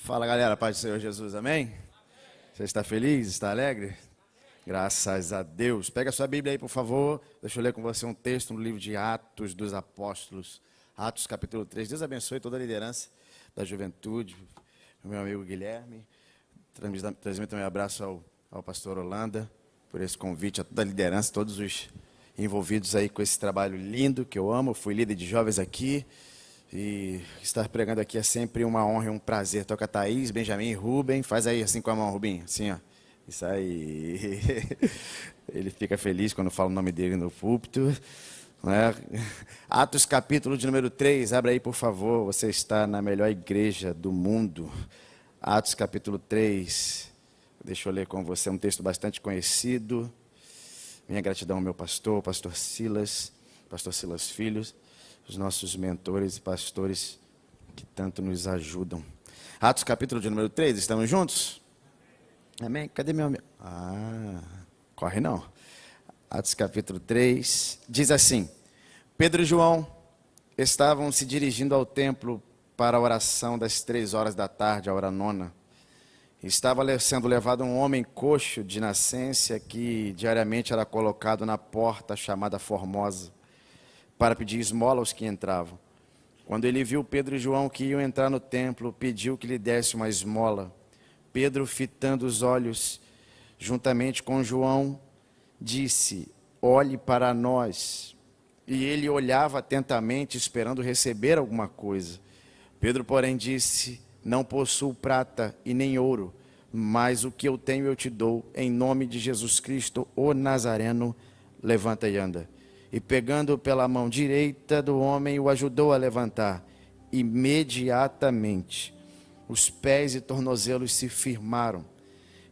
Fala, galera, paz do Senhor Jesus, amém? Você está feliz, está alegre? Graças a Deus. Pega a sua Bíblia aí, por favor. Deixa eu ler com você um texto no livro de Atos dos Apóstolos. Atos capítulo 3. Deus abençoe toda a liderança da juventude. Meu amigo Guilherme. Transmito meu abraço ao pastor Holanda por esse convite, a toda a liderança, todos os envolvidos aí com esse trabalho lindo que eu amo. Eu fui líder de jovens aqui. E estar pregando aqui é sempre uma honra e um prazer. Toca Thaís, Benjamin e Rubem. Faz aí assim com a mão, Rubinho. Assim, ó. Isso aí. Ele fica feliz quando fala o nome dele no púlpito. Né? Atos capítulo de número 3. Abre aí, por favor. Você está na melhor igreja do mundo. Atos capítulo 3. Deixa eu ler com você um texto bastante conhecido. Minha gratidão ao meu pastor Silas Filhos. Os nossos mentores e pastores que tanto nos ajudam. Atos capítulo de número 3, estamos juntos? Amém? Cadê meu amigo? Corre não. Atos capítulo 3, diz assim: Pedro e João estavam se dirigindo ao templo para a oração das 3 horas da tarde, a hora nona. Estava sendo levado um homem coxo de nascença que diariamente era colocado na porta chamada Formosa, para pedir esmola aos que entravam. Quando ele viu Pedro e João que iam entrar no templo, pediu que lhe desse uma esmola. Pedro, fitando os olhos, juntamente com João, disse: olhe para nós. E ele olhava atentamente, esperando receber alguma coisa. Pedro, porém, disse: não possuo prata e nem ouro, mas o que eu tenho eu te dou. Em nome de Jesus Cristo, o Nazareno, levanta e anda. E pegando pela mão direita do homem, o ajudou a levantar. Imediatamente, os pés e tornozelos se firmaram.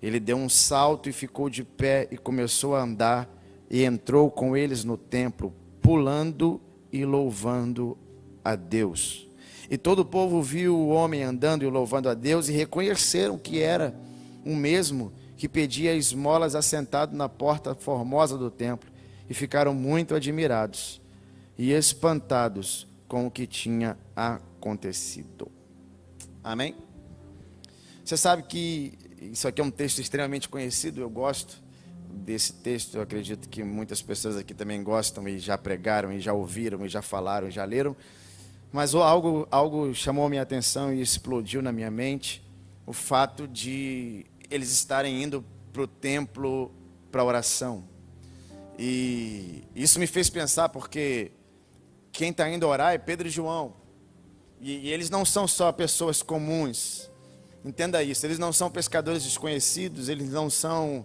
Ele deu um salto e ficou de pé e começou a andar, e entrou com eles no templo, pulando e louvando a Deus. E todo o povo viu o homem andando e louvando a Deus, e reconheceram que era o mesmo que pedia esmolas assentado na porta formosa do templo. E ficaram muito admirados e espantados com o que tinha acontecido. Amém? Você sabe que isso aqui é um texto extremamente conhecido, eu gosto desse texto, eu acredito que muitas pessoas aqui também gostam e já pregaram, e já ouviram, e já falaram, e já leram. Mas algo chamou a minha atenção e explodiu na minha mente, o fato de eles estarem indo para o templo para oração. E isso me fez pensar, porque quem está indo orar é Pedro e João. E eles não são só pessoas comuns. Entenda isso, eles não são pescadores desconhecidos, eles não são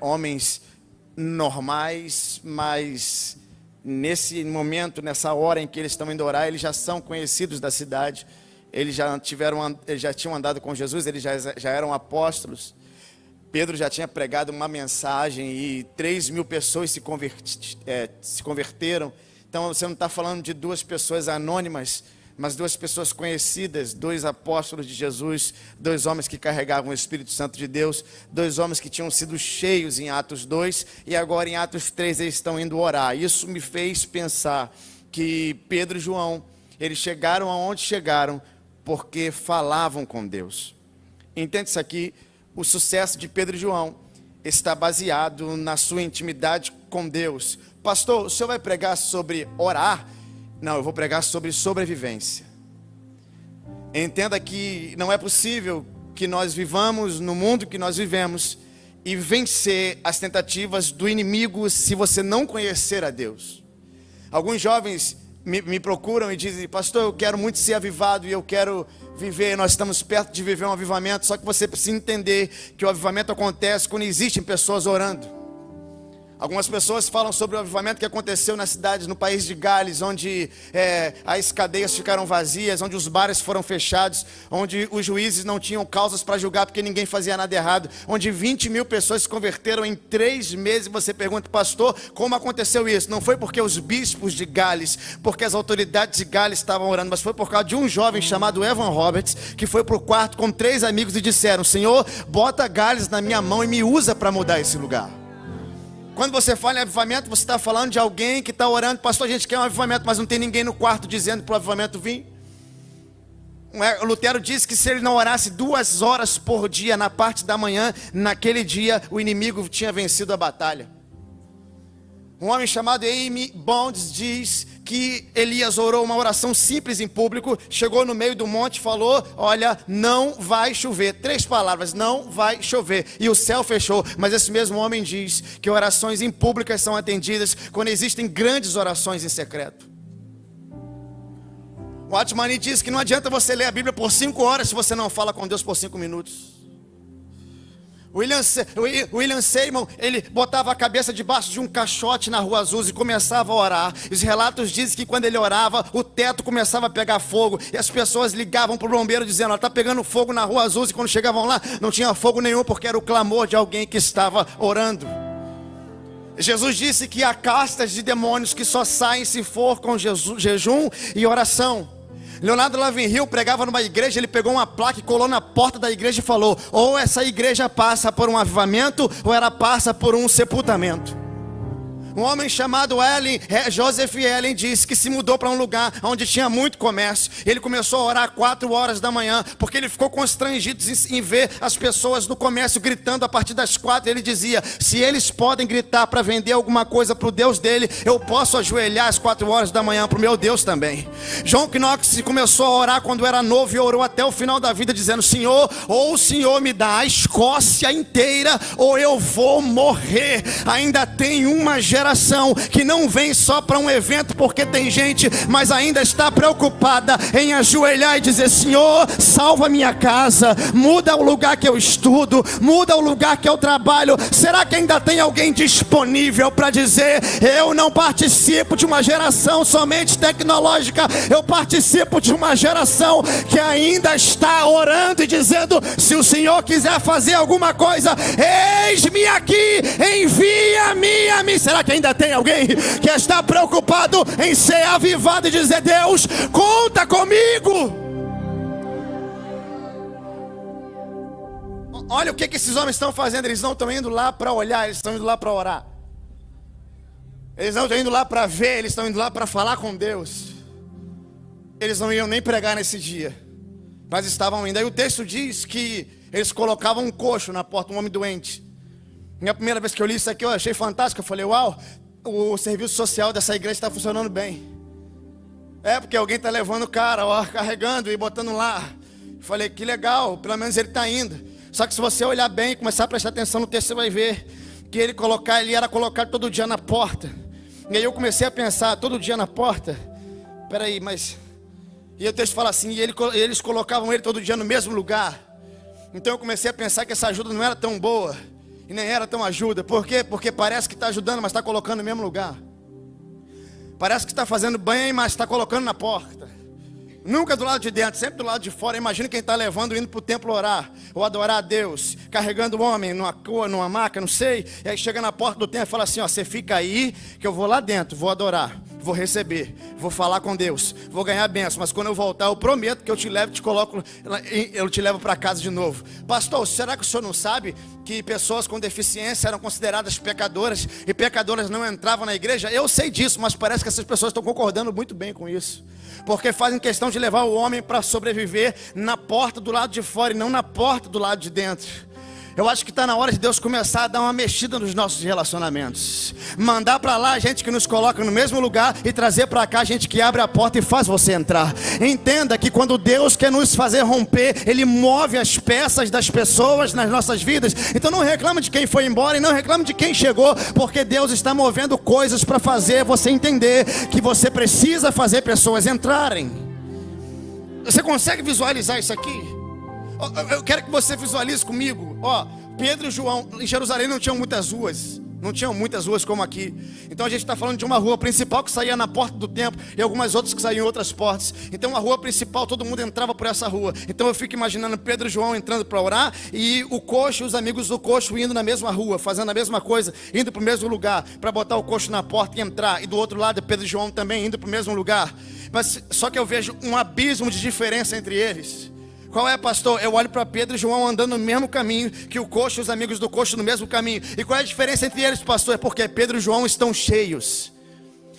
homens normais, mas nesse momento, nessa hora em que eles estão indo orar, eles já são conhecidos da cidade. Eles já tinham andado com Jesus, eles já eram apóstolos. Pedro já tinha pregado uma mensagem e 3.000 pessoas se converteram. Então você não está falando de 2 pessoas anônimas, mas 2 pessoas conhecidas, 2 apóstolos de Jesus, 2 homens que carregavam o Espírito Santo de Deus, 2 homens que tinham sido cheios em Atos 2 e agora em Atos 3 eles estão indo orar. Isso me fez pensar que Pedro e João, eles chegaram aonde chegaram porque falavam com Deus. Entende isso aqui? O sucesso de Pedro e João está baseado na sua intimidade com Deus. Pastor, o senhor vai pregar sobre orar? Não, eu vou pregar sobre sobrevivência. Entenda que não é possível que nós vivamos no mundo que nós vivemos e vencer as tentativas do inimigo se você não conhecer a Deus. Alguns jovens me procuram e dizem: pastor, eu quero muito ser avivado e eu quero viver, nós estamos perto de viver um avivamento. Só que você precisa entender que o avivamento acontece quando existem pessoas orando. Algumas pessoas falam sobre o avivamento que aconteceu na cidade, no país de Gales, onde as cadeias ficaram vazias, onde os bares foram fechados, onde os juízes não tinham causas para julgar porque ninguém fazia nada errado, onde 20.000 pessoas se converteram em 3 meses. Você pergunta: pastor, como aconteceu isso? Não foi porque os bispos de Gales, porque as autoridades de Gales estavam orando, mas foi por causa de um jovem chamado Evan Roberts, que foi para o quarto com 3 amigos e disseram: Senhor, bota Gales na minha mão e me usa para mudar esse lugar. Quando você fala em avivamento, você está falando de alguém que está orando: pastor, a gente quer um avivamento, mas não tem ninguém no quarto dizendo para o avivamento vir. Lutero disse que se ele não orasse 2 horas por dia na parte da manhã, naquele dia o inimigo tinha vencido a batalha. Um homem chamado Amy Bonds diz que Elias orou uma oração simples em público, chegou no meio do monte e falou: olha, não vai chover. 3 palavras: não vai chover. E o céu fechou. Mas esse mesmo homem diz que orações em públicas são atendidas quando existem grandes orações em secreto. O Atmani diz que não adianta você ler a Bíblia por 5 horas se você não fala com Deus por 5 minutos. William Seymour, ele botava a cabeça debaixo de um caixote na Rua Azusa e começava a orar. Os relatos dizem que quando ele orava, o teto começava a pegar fogo. E as pessoas ligavam para o bombeiro dizendo: está pegando fogo na Rua Azusa. E quando chegavam lá, não tinha fogo nenhum, porque era o clamor de alguém que estava orando. Jesus disse que há castas de demônios que só saem se for com jejum e oração. Leonardo Ravenhill pregava numa igreja, ele pegou uma placa e colou na porta da igreja e falou: ou essa igreja passa por um avivamento, ou ela passa por um sepultamento. Um homem chamado Joseph Ellen disse que se mudou para um lugar onde tinha muito comércio. Ele começou a orar 4 horas da manhã, porque ele ficou constrangido em ver as pessoas no comércio gritando a partir das 4. Ele dizia: se eles podem gritar para vender alguma coisa para o Deus dele, eu posso ajoelhar às 4 horas da manhã para o meu Deus também. John Knox começou a orar quando era novo e orou até o final da vida dizendo: Senhor, ou o Senhor me dá a Escócia inteira, ou eu vou morrer. Ainda tem uma geração que não vem só para um evento porque tem gente, mas ainda está preocupada em ajoelhar e dizer: Senhor, salva minha casa, muda o lugar que eu estudo, muda o lugar que eu trabalho. Será que ainda tem alguém disponível para dizer: eu não participo de uma geração somente tecnológica, eu participo de uma geração que ainda está orando e dizendo: se o Senhor quiser fazer alguma coisa, eis-me aqui, envia-me a mim. Será que ainda tem alguém que está preocupado em ser avivado e dizer: Deus, conta comigo? Olha o que esses homens estão fazendo. Eles não estão indo lá para olhar, eles estão indo lá para orar. Eles não estão indo lá para ver, eles estão indo lá para falar com Deus. Eles não iam nem pregar nesse dia, mas estavam indo. Aí o texto diz que eles colocavam um coxo na porta, um homem doente. A primeira vez que eu li isso aqui, eu achei fantástico. Eu falei: uau, o serviço social dessa igreja está funcionando bem. É, porque alguém está levando o cara, ó, carregando e botando lá. Eu falei: que legal, pelo menos ele está indo. Só que se você olhar bem e começar a prestar atenção no texto, você vai ver que ele era colocado todo dia na porta. E aí eu comecei a pensar: todo dia na porta? Peraí, mas... E o texto fala assim: eles colocavam ele todo dia no mesmo lugar. Então eu comecei a pensar que essa ajuda não era tão boa. E nem era tão ajuda. Por quê? Porque parece que está ajudando, mas está colocando no mesmo lugar. Parece que está fazendo bem, mas está colocando na porta. Nunca do lado de dentro, sempre do lado de fora. Imagina quem está levando, indo para o templo orar, ou adorar a Deus, carregando o homem numa maca, não sei. E aí chega na porta do templo e fala assim: ó, você fica aí, que eu vou lá dentro, vou adorar, vou receber, vou falar com Deus, vou ganhar a bênção. Mas quando eu voltar, eu prometo que eu te levo, eu te levo para casa de novo. Pastor, será que o senhor não sabe que pessoas com deficiência eram consideradas pecadoras e pecadoras não entravam na igreja? Eu sei disso, mas parece que essas pessoas estão concordando muito bem com isso, porque fazem questão de levar o homem para sobreviver na porta do lado de fora e não na porta do lado de dentro. Eu acho que está na hora de Deus começar a dar uma mexida nos nossos relacionamentos. Mandar para lá a gente que nos coloca no mesmo lugar e trazer para cá a gente que abre a porta e faz você entrar. Entenda que quando Deus quer nos fazer romper, Ele move as peças das pessoas nas nossas vidas. Então não reclame de quem foi embora e não reclame de quem chegou, porque Deus está movendo coisas para fazer você entender que você precisa fazer pessoas entrarem. Você consegue visualizar isso aqui? Eu quero que você visualize comigo. Ó, Pedro e João, em Jerusalém não tinham muitas ruas. Não tinham muitas ruas como aqui. Então a gente está falando de uma rua principal que saía na porta do templo e algumas outras que saíam em outras portas. Então a rua principal, todo mundo entrava por essa rua. Então eu fico imaginando Pedro e João entrando para orar e o coxo, os amigos do coxo indo na mesma rua, fazendo a mesma coisa, indo para o mesmo lugar para botar o coxo na porta e entrar. E do outro lado Pedro e João também indo para o mesmo lugar. Mas só que eu vejo um abismo de diferença entre eles. Qual é, pastor? Eu olho para Pedro e João andando no mesmo caminho que o coxo e os amigos do coxo no mesmo caminho. E qual é a diferença entre eles, pastor? É porque Pedro e João estão cheios.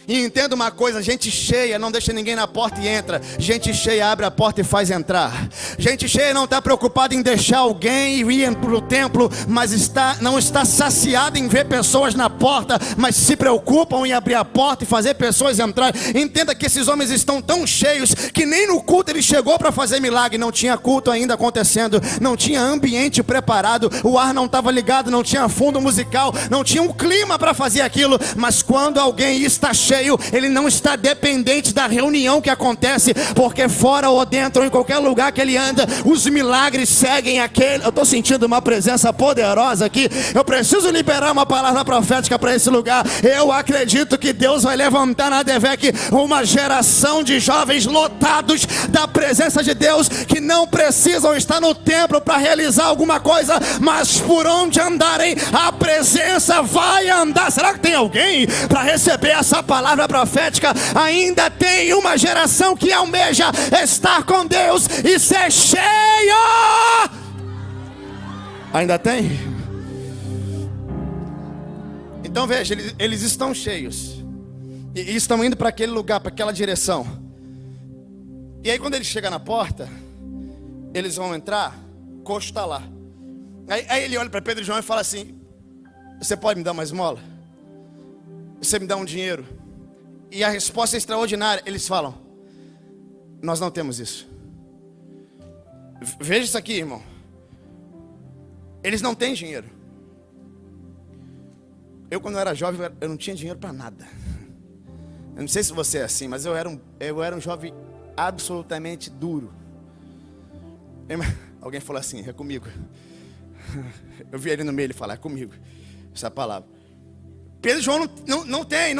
E entenda uma coisa, gente cheia não deixa ninguém na porta e entra. Gente cheia abre a porta e faz entrar. Gente cheia não está preocupada em deixar alguém ir para o templo, mas não está saciada em ver pessoas na porta, mas se preocupam em abrir a porta e fazer pessoas entrar. Entenda que esses homens estão tão cheios que nem no culto ele chegou para fazer milagre. Não tinha culto ainda acontecendo, não tinha ambiente preparado, o ar não estava ligado, não tinha fundo musical, não tinha um clima para fazer aquilo. Mas quando alguém está cheio, ele não está dependente da reunião que acontece, porque fora ou dentro ou em qualquer lugar que ele anda, os milagres seguem aquele. Eu estou sentindo uma presença poderosa aqui. Eu preciso liberar uma palavra profética para esse lugar. Eu acredito que Deus vai levantar na DEVEC uma geração de jovens lotados da presença de Deus, que não precisam estar no templo para realizar alguma coisa, mas por onde andarem, a presença vai andar. Será que tem alguém para receber essa palavra profética? Ainda tem uma geração que almeja estar com Deus e ser cheio. Ainda tem? Então veja, eles estão cheios e estão indo para aquele lugar, para aquela direção. E aí quando ele chega na porta, eles vão entrar, o coxo está lá. Aí ele olha para Pedro e João e fala assim: você pode me dar uma esmola? Você me dá um dinheiro? E a resposta é extraordinária. Eles falam: nós não temos isso. Veja isso aqui, irmão. Eles não têm dinheiro. Eu quando eu era jovem, eu não tinha dinheiro para nada. Eu não sei se você é assim, mas eu era um jovem absolutamente duro. Alguém falou assim: é comigo. Eu vi ele no meio, ele falar: é comigo. Essa palavra. Pedro e João não tem.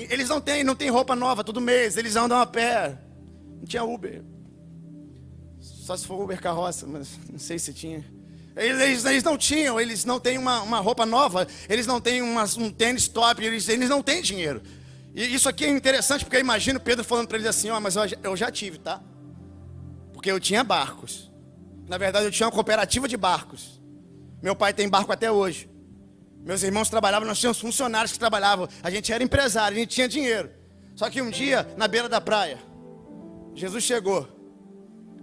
Eles não têm roupa nova todo mês. Eles andam a pé. Não tinha Uber. Só se for Uber carroça, mas não sei se tinha. Eles não tinham, eles não têm uma roupa nova. Eles não têm um tênis top. Eles não têm dinheiro. E isso aqui é interessante, porque eu imagino Pedro falando para eles assim: ó, mas eu já tive, tá? Porque eu tinha barcos. Na verdade eu tinha uma cooperativa de barcos. Meu pai tem barco até hoje. Meus irmãos trabalhavam, nós tínhamos funcionários que trabalhavam. A gente era empresário, a gente tinha dinheiro. Só que um dia, na beira da praia, Jesus chegou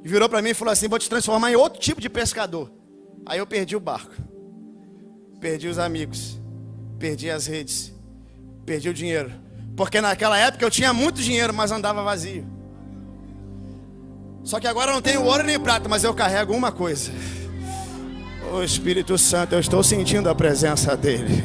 e virou para mim e falou assim: vou te transformar em outro tipo de pescador. Aí eu perdi o barco, perdi os amigos, perdi as redes, perdi o dinheiro. Porque naquela época eu tinha muito dinheiro, mas andava vazio. Só que agora eu não tenho ouro nem prata, mas eu carrego uma coisa: o Espírito Santo. Eu estou sentindo a presença dele.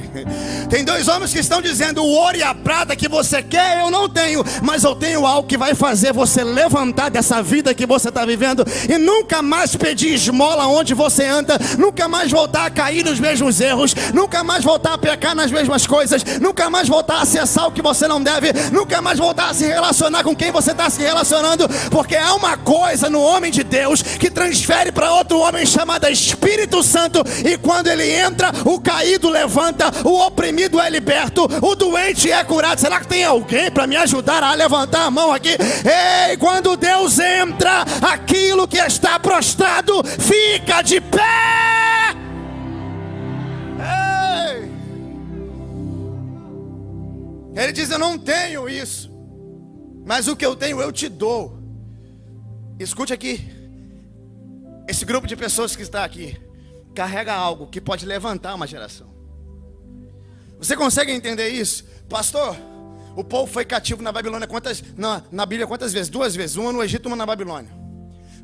Tem dois homens que estão dizendo: o ouro e a prata que você quer eu não tenho, mas eu tenho algo que vai fazer você levantar dessa vida que você está vivendo e nunca mais pedir esmola onde você anda, nunca mais voltar a cair nos mesmos erros, nunca mais voltar a pecar nas mesmas coisas, nunca mais voltar a acessar o que você não deve, nunca mais voltar a se relacionar com quem você está se relacionando, porque há uma coisa no homem de Deus que transfere para outro homem chamada Espírito Santo. E quando ele entra, o caído levanta, o oprimido é liberto, o doente é curado. Será que tem alguém para me ajudar a levantar a mão aqui? Ei, quando Deus entra, aquilo que está prostrado fica de pé. Ei. Ele diz: eu não tenho isso, mas o que eu tenho eu te dou. Escute aqui, esse grupo de pessoas que está aqui carrega algo que pode levantar uma geração. Você consegue entender isso? Pastor, o povo foi cativo na Babilônia na Bíblia quantas vezes? 2 vezes, uma no Egito e uma na Babilônia.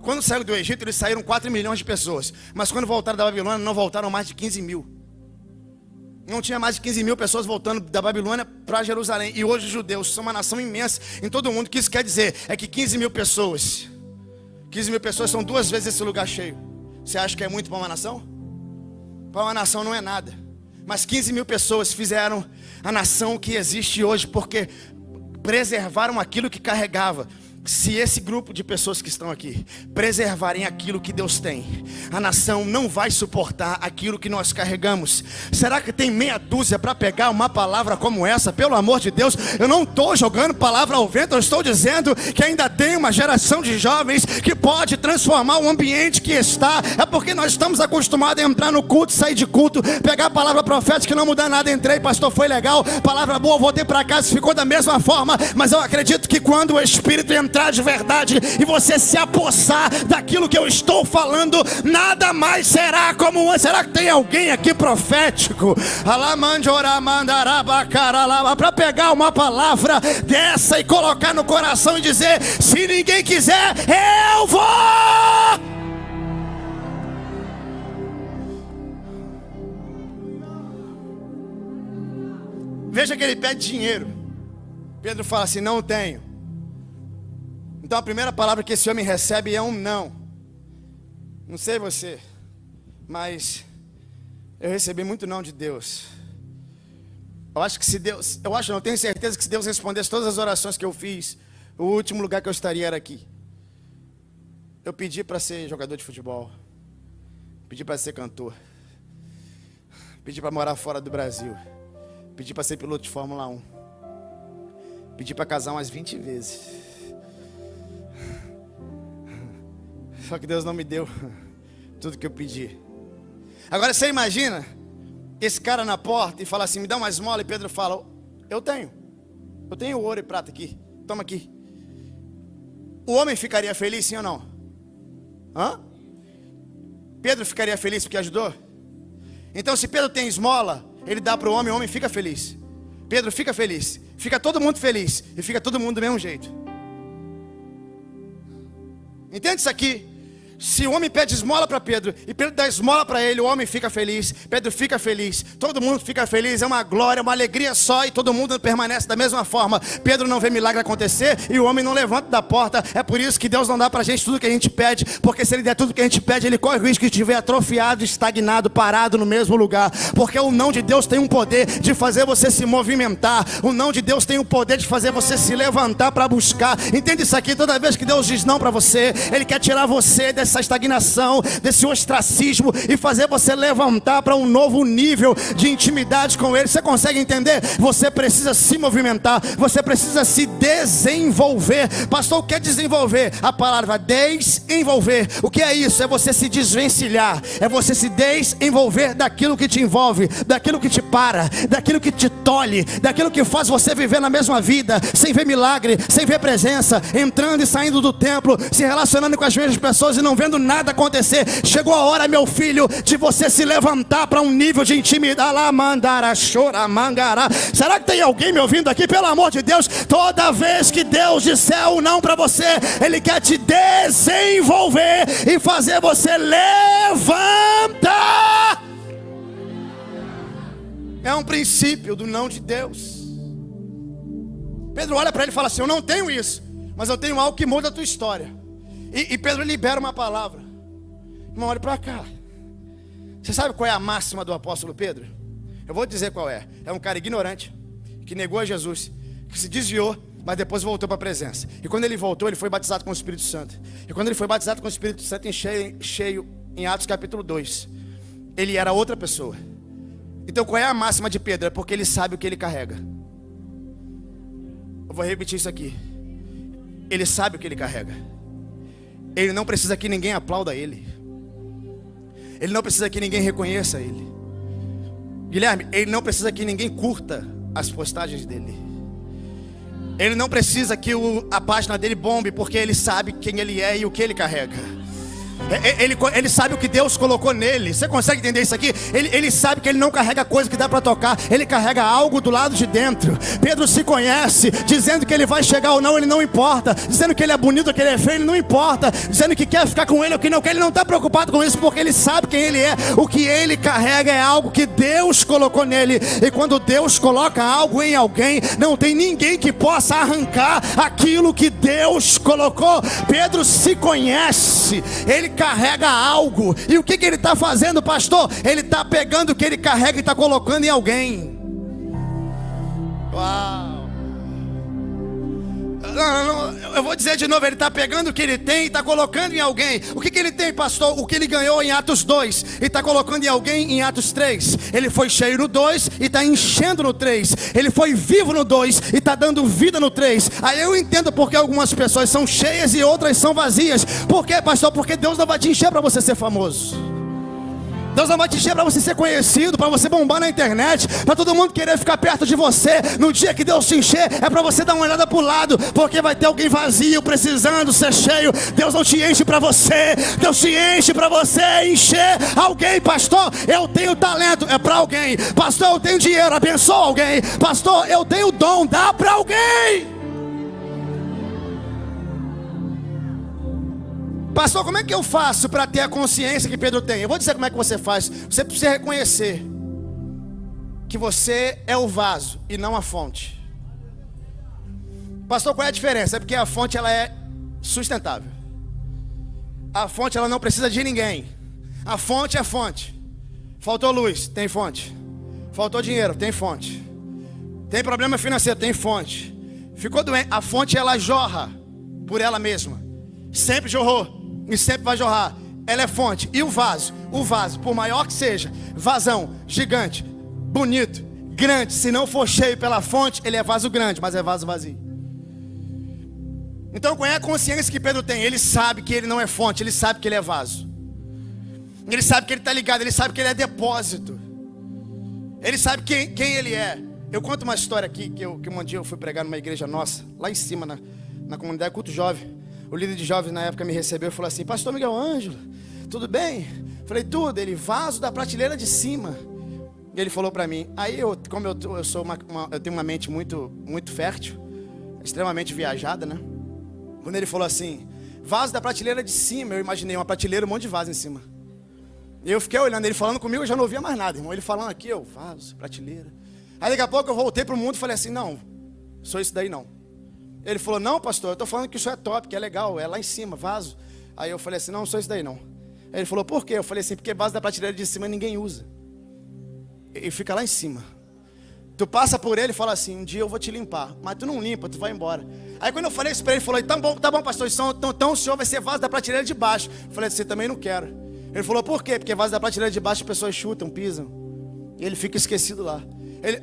Quando saíram do Egito, eles saíram 4 milhões de pessoas. Mas quando voltaram da Babilônia, não voltaram mais de 15 mil. Não tinha mais de 15 mil pessoas voltando da Babilônia para Jerusalém. E hoje os judeus são uma nação imensa em todo o mundo. O que isso quer dizer? É que 15 mil pessoas são 2 vezes esse lugar cheio. Você acha que é muito para uma nação? Para uma nação não é nada. Mas 15 mil pessoas fizeram a nação que existe hoje, porque preservaram aquilo que carregava. se esse grupo de pessoas que estão aqui preservarem aquilo que Deus tem, a nação não vai suportar aquilo que nós carregamos. Será que tem meia dúzia para pegar uma palavra como essa? Pelo amor de Deus, eu não estou jogando palavra ao vento, eu estou dizendo que ainda tem uma geração de jovens que pode transformar o ambiente que está. É porque nós estamos acostumados a entrar no culto, sair de culto, pegar a palavra profética que não muda nada. Entrei, pastor, foi legal, palavra boa, voltei para casa, ficou da mesma forma. Mas eu acredito que quando o Espírito entrar de verdade e você se apossar daquilo que eu estou falando, nada mais será como antes. Será que tem alguém aqui profético para pegar uma palavra dessa e colocar no coração e dizer: se ninguém quiser, eu vou? Veja que ele pede dinheiro. Pedro fala assim: não tenho. Então a primeira palavra que esse homem recebe é um não. Não sei você, mas eu recebi muito não de Deus. Eu tenho certeza que se Deus respondesse todas as orações que eu fiz, o último lugar que eu estaria era aqui. Eu pedi para ser jogador de futebol, pedi para ser cantor, pedi para morar fora do Brasil, pedi para ser piloto de Fórmula 1, pedi para casar umas 20 vezes. Só que Deus não me deu tudo que eu pedi. Agora você imagina esse cara na porta e fala assim: me dá uma esmola. E Pedro fala: eu tenho ouro e prata aqui, toma aqui. O homem ficaria feliz, sim ou não? Pedro ficaria feliz porque ajudou? Então se Pedro tem esmola, ele dá para o homem fica feliz. Pedro fica feliz, fica todo mundo feliz e fica todo mundo do mesmo jeito. Entende isso aqui? Se o homem pede esmola para Pedro e Pedro dá esmola para ele, o homem fica feliz, Pedro fica feliz, todo mundo fica feliz, é uma glória, uma alegria só, e todo mundo permanece da mesma forma. Pedro não vê milagre acontecer e o homem não levanta da porta. É por isso que Deus não dá para a gente tudo que a gente pede, porque se Ele der tudo que a gente pede, Ele corre o risco de estiver atrofiado, estagnado, parado no mesmo lugar. Porque o não de Deus tem um poder de fazer você se movimentar, o não de Deus tem o poder de fazer você se levantar para buscar. Entende isso aqui? Toda vez que Deus diz não para você, Ele quer tirar você dessa estagnação, desse ostracismo e fazer você levantar para um novo nível de intimidade com Ele. Você consegue entender? Você precisa se movimentar, você precisa se desenvolver. Pastor, o que é desenvolver? A palavra desenvolver. O que é isso? É você se desvencilhar, é você se desenvolver daquilo que te envolve, daquilo que te para, daquilo que te tolhe, daquilo que faz você viver na mesma vida, sem ver milagre, sem ver presença, entrando e saindo do templo, se relacionando com as mesmas pessoas e não vendo nada acontecer. Chegou a hora, meu filho, de você se levantar para um nível de intimidade. Será que tem alguém me ouvindo aqui? Pelo amor de Deus, toda vez que Deus disser um não para você, Ele quer te desenvolver e fazer você levantar. É um princípio do não de Deus. Pedro olha para ele e fala assim: eu não tenho isso, mas eu tenho algo que muda a tua história. E Pedro libera uma palavra. Irmão, olha para cá. Você sabe qual é a máxima do apóstolo Pedro? Eu vou dizer qual é. É um cara ignorante, que negou a Jesus, que se desviou, mas depois voltou para a presença. E quando ele voltou, ele foi batizado com o Espírito Santo. E quando ele foi batizado com o Espírito Santo cheio em Atos capítulo 2, ele era outra pessoa. Então qual é a máxima de Pedro? É porque ele sabe o que ele carrega. Eu vou repetir isso aqui. Ele sabe o que ele carrega. Ele não precisa que ninguém aplauda ele. Ele não precisa que ninguém reconheça ele. Guilherme, ele não precisa que ninguém curta as postagens dele. Ele não precisa que a página dele bombe, porque ele sabe quem ele é e o que ele carrega. Ele sabe o que Deus colocou nele. Você consegue entender isso aqui? Ele sabe que ele não carrega coisa que dá para tocar. Ele carrega algo do lado de dentro. Pedro se conhece, dizendo que ele vai chegar ou não, ele não importa. Dizendo que ele é bonito ou que ele é feio, ele não importa. Dizendo que quer ficar com ele ou que não quer, ele não está preocupado com isso, porque ele sabe quem ele é. O que ele carrega é algo que Deus colocou nele. E quando Deus coloca algo em alguém, não tem ninguém que possa arrancar aquilo que Deus colocou. Pedro se conhece. Ele carrega algo. E o que ele está fazendo, pastor? Ele está pegando o que ele carrega e está colocando em alguém. Uau! eu vou dizer de novo, ele está pegando o que ele tem e está colocando em alguém. O que ele tem, pastor? O que ele ganhou em Atos 2 e está colocando em alguém em Atos 3. Ele foi cheio no 2 e está enchendo no 3. Ele foi vivo no 2 e está dando vida no 3. Aí eu entendo porque algumas pessoas são cheias e outras são vazias. Por quê, pastor? Porque Deus não vai te encher para você ser famoso. Deus não vai te encher para você ser conhecido, para você bombar na internet, para todo mundo querer ficar perto de você. No dia que Deus te encher, é para você dar uma olhada para o lado, porque vai ter alguém vazio, precisando ser cheio. Deus não te enche para você, Deus te enche para você encher alguém. Pastor, eu tenho talento, é para alguém. Pastor, eu tenho dinheiro, abençoa alguém. Pastor, eu tenho dom, dá para alguém. Pastor, como é que eu faço para ter a consciência que Pedro tem? Eu vou dizer como é que você faz. Você precisa reconhecer que você é o vaso e não a fonte. Pastor, qual é a diferença? É porque a fonte ela é sustentável. A fonte ela não precisa de ninguém. A fonte é fonte. Faltou luz, tem fonte. Faltou dinheiro, tem fonte. Tem problema financeiro, tem fonte. Ficou doente, a fonte ela jorra por ela mesma. Sempre jorrou e sempre vai jorrar. Ela é fonte. E o vaso, por maior que seja, vasão, gigante, bonito, grande, se não for cheio pela fonte, ele é vaso grande, mas é vaso vazio. Então qual é a consciência que Pedro tem? Ele sabe que ele não é fonte, ele sabe que ele é vaso. Ele sabe que ele está ligado, ele sabe que ele é depósito. Ele sabe quem ele é. Eu conto uma história aqui, que um dia eu fui pregar numa igreja nossa, lá em cima, na comunidade Culto Jovem. O líder de jovens na época me recebeu e falou assim: pastor Miguel Ângelo, tudo bem? Falei, tudo. Ele, vaso da prateleira de cima. E ele falou para mim. Aí como eu sou eu tenho uma mente muito, muito fértil, extremamente viajada, né? Quando ele falou assim, vaso da prateleira de cima, eu imaginei uma prateleira, um monte de vaso em cima. E eu fiquei olhando, ele falando comigo, eu já não ouvia mais nada, irmão. Ele falando aqui, vaso, prateleira. Aí daqui a pouco eu voltei pro mundo e falei assim, não, sou isso daí não. Ele falou, não pastor, eu estou falando que isso é top, que é legal, é lá em cima, vaso. Aí eu falei assim, não sou isso daí não. Ele falou, por quê? Eu falei assim, porque vaso da prateleira de cima ninguém usa. E fica lá em cima. Tu passa por ele e fala assim, um dia eu vou te limpar. Mas tu não limpa, tu vai embora. Aí quando eu falei isso para ele, ele falou, tá bom pastor, então o senhor vai ser vaso da prateleira de baixo. Eu falei assim, também não quero. Ele falou, por quê? Porque vaso da prateleira de baixo as pessoas chutam, pisam. E ele fica esquecido lá.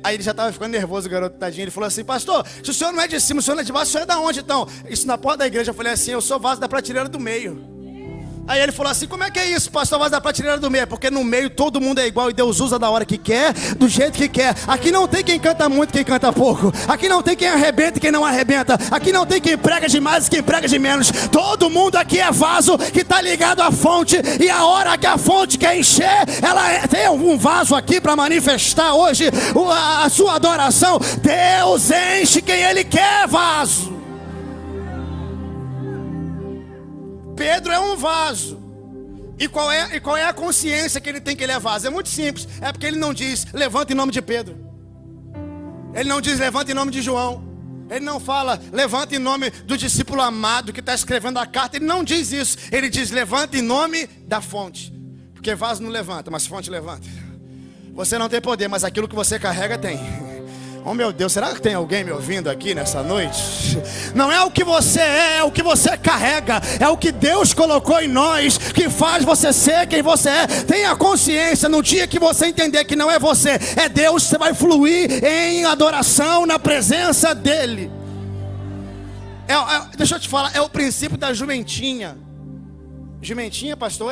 Aí ele já estava ficando nervoso, o garoto tadinho. Ele falou assim, pastor, se o senhor não é de cima, o senhor não é de baixo, o senhor é da onde então? Isso na porta da igreja. Eu falei assim, eu sou vaso da prateleira do meio. Aí ele falou assim, como é que é isso, pastor, vaso da prateleira do meio? Porque no meio todo mundo é igual e Deus usa da hora que quer, do jeito que quer. Aqui não tem quem canta muito e quem canta pouco. Aqui não tem quem arrebenta e quem não arrebenta. Aqui não tem quem prega demais e quem prega de menos. Todo mundo aqui é vaso que está ligado à fonte. E a hora que a fonte quer encher, tem algum vaso aqui para manifestar hoje a sua adoração. Deus enche quem Ele quer, vaso. Pedro é um vaso. E qual é a consciência que ele tem que ele é vaso? É muito simples. É porque ele não diz, levanta em nome de Pedro. Ele não diz, levanta em nome de João. Ele não fala, levanta em nome do discípulo amado que está escrevendo a carta. Ele não diz isso. Ele diz, levanta em nome da fonte. Porque vaso não levanta, mas fonte levanta. Você não tem poder, mas aquilo que você carrega tem. Oh meu Deus, será que tem alguém me ouvindo aqui nessa noite? Não é o que você é o que você carrega. É o que Deus colocou em nós, que faz você ser quem você é. Tenha consciência, no dia que você entender que não é você, é Deus, você vai fluir em adoração na presença dEle. Deixa eu te falar, é o princípio da jumentinha. Jumentinha, pastor?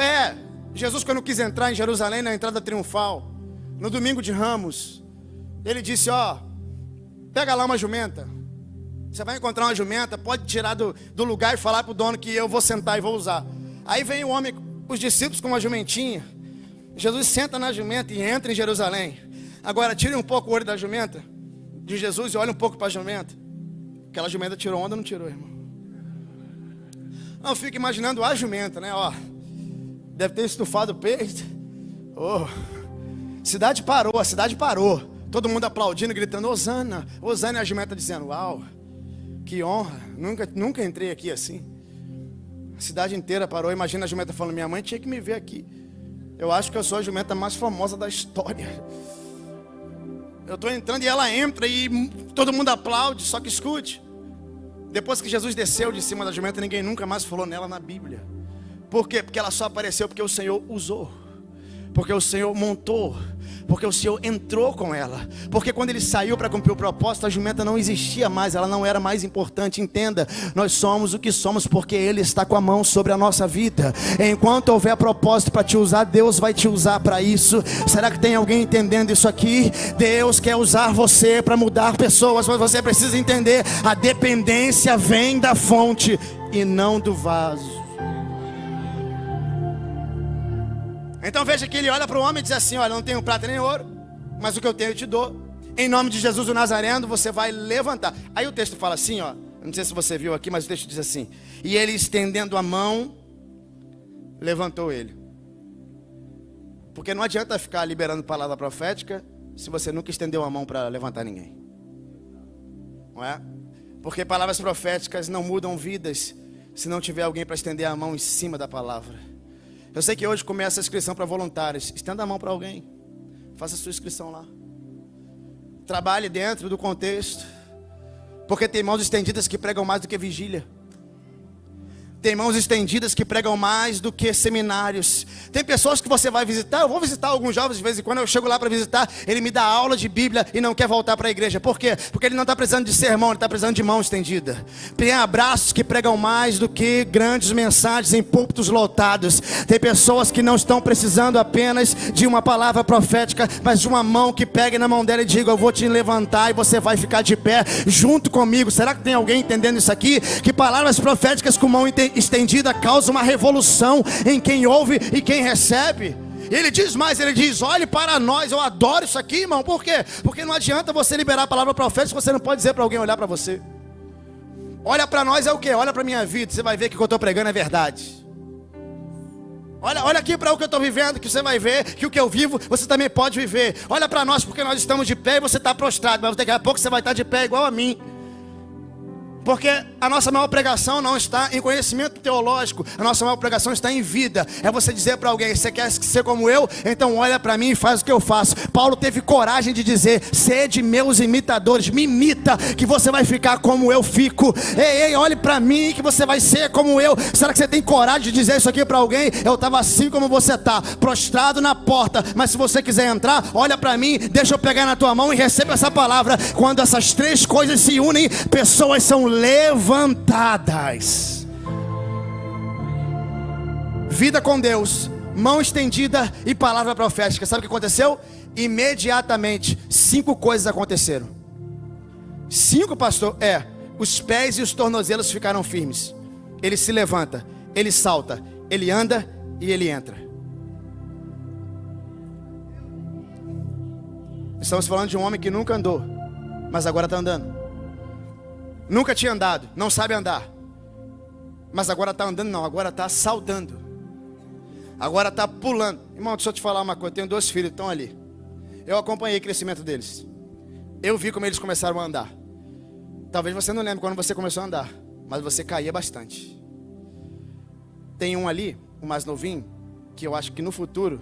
Jesus quando quis entrar em Jerusalém na entrada triunfal, no domingo de Ramos, ele disse, pega lá uma jumenta. Você vai encontrar uma jumenta, pode tirar do lugar e falar para o dono que eu vou sentar e vou usar. Aí vem o homem, os discípulos com uma jumentinha. Jesus senta na jumenta e entra em Jerusalém. Agora tire um pouco o olho da jumenta, de Jesus, e olha um pouco para a jumenta. Aquela jumenta tirou onda ou não tirou, irmão? Eu fico imaginando a jumenta, né? Deve ter estufado o peito. A cidade parou. Todo mundo aplaudindo, gritando, Hosana, Hosana, e a jumenta dizendo, uau, que honra, nunca entrei aqui assim. A cidade inteira parou, imagina a jumenta falando, minha mãe tinha que me ver aqui. Eu acho que eu sou a jumenta mais famosa da história. Eu estou entrando e ela entra e todo mundo aplaude, só que escute. Depois que Jesus desceu de cima da jumenta, ninguém nunca mais falou nela na Bíblia. Por quê? Porque ela só apareceu porque o Senhor usou, porque o Senhor montou, porque o Senhor entrou com ela. Porque quando ele saiu para cumprir o propósito, a jumenta não existia mais, ela não era mais importante. Entenda, nós somos o que somos porque Ele está com a mão sobre a nossa vida. Enquanto houver propósito para te usar, Deus vai te usar para isso. Será que tem alguém entendendo isso aqui? Deus quer usar você para mudar pessoas, mas você precisa entender, a dependência vem da fonte e não do vaso. Então veja que ele olha para o homem e diz assim: olha, não tenho prata nem ouro, mas o que eu tenho eu te dou. Em nome de Jesus o Nazareno, você vai levantar. Aí o texto fala assim, ó, não sei se você viu aqui, mas o texto diz assim: e ele, estendendo a mão, levantou ele. Porque não adianta ficar liberando palavra profética se você nunca estendeu a mão para levantar ninguém. Não é? Porque palavras proféticas não mudam vidas se não tiver alguém para estender a mão em cima da palavra. Eu sei que hoje começa a inscrição para voluntários. Estenda a mão para alguém. Faça a sua inscrição lá. Trabalhe dentro do contexto. Porque tem mãos estendidas que pregam mais do que vigília. Tem mãos estendidas que pregam mais do que seminários. Tem pessoas que você vai visitar. Eu vou visitar alguns jovens de vez em quando. Eu chego lá para visitar. Ele me dá aula de Bíblia e não quer voltar para a igreja. Por quê? Porque ele não está precisando de sermão, ele está precisando de mão estendida. Tem abraços que pregam mais do que grandes mensagens em púlpitos lotados. Tem pessoas que não estão precisando apenas de uma palavra profética, mas de uma mão que pegue na mão dela e diga: eu vou te levantar e você vai ficar de pé junto comigo. Será que tem alguém entendendo isso aqui? Que palavras proféticas com mão estendida causa uma revolução em quem ouve e quem recebe. Ele diz mais, ele diz: olhe para nós. Eu adoro isso aqui, irmão. Por quê? Porque não adianta você liberar a palavra profética se você não pode dizer para alguém olhar para você. Olha para nós é o quê? Olha para a minha vida, você vai ver que o que eu estou pregando é verdade. Olha aqui para o que eu estou vivendo, que você vai ver que o que eu vivo, você também pode viver. Olha para nós, porque nós estamos de pé e você está prostrado, mas daqui a pouco você vai estar de pé igual a mim. Porque a nossa maior pregação não está em conhecimento teológico. A nossa maior pregação está em vida. É você dizer para alguém: você quer ser como eu? Então olha para mim e faz o que eu faço. Paulo teve coragem de dizer: sede meus imitadores. Me imita que você vai ficar como eu fico. Ei, olhe para mim que você vai ser como eu. Será que você tem coragem de dizer isso aqui para alguém? Eu estava assim como você está, prostrado na porta. Mas se você quiser entrar, olha para mim, deixa eu pegar na tua mão e receba essa palavra. Quando essas três coisas se unem, pessoas são levantadas. Vida com Deus, mão estendida e palavra profética. Sabe o que aconteceu? Imediatamente 5 coisas aconteceram. 5, pastor? Os pés e os tornozelos ficaram firmes. Ele se levanta, ele salta, ele anda e ele entra. Estamos falando de um homem que nunca andou, mas agora está andando. Nunca tinha andado, não sabe andar, mas agora está andando não, agora está saltando. Agora está pulando. Irmão, deixa eu te falar uma coisa, eu tenho 2 filhos, estão ali. Eu acompanhei o crescimento deles. Eu vi como eles começaram a andar. Talvez você não lembre quando você começou a andar, mas você caía bastante. Tem um ali, o mais novinho, que eu acho que no futuro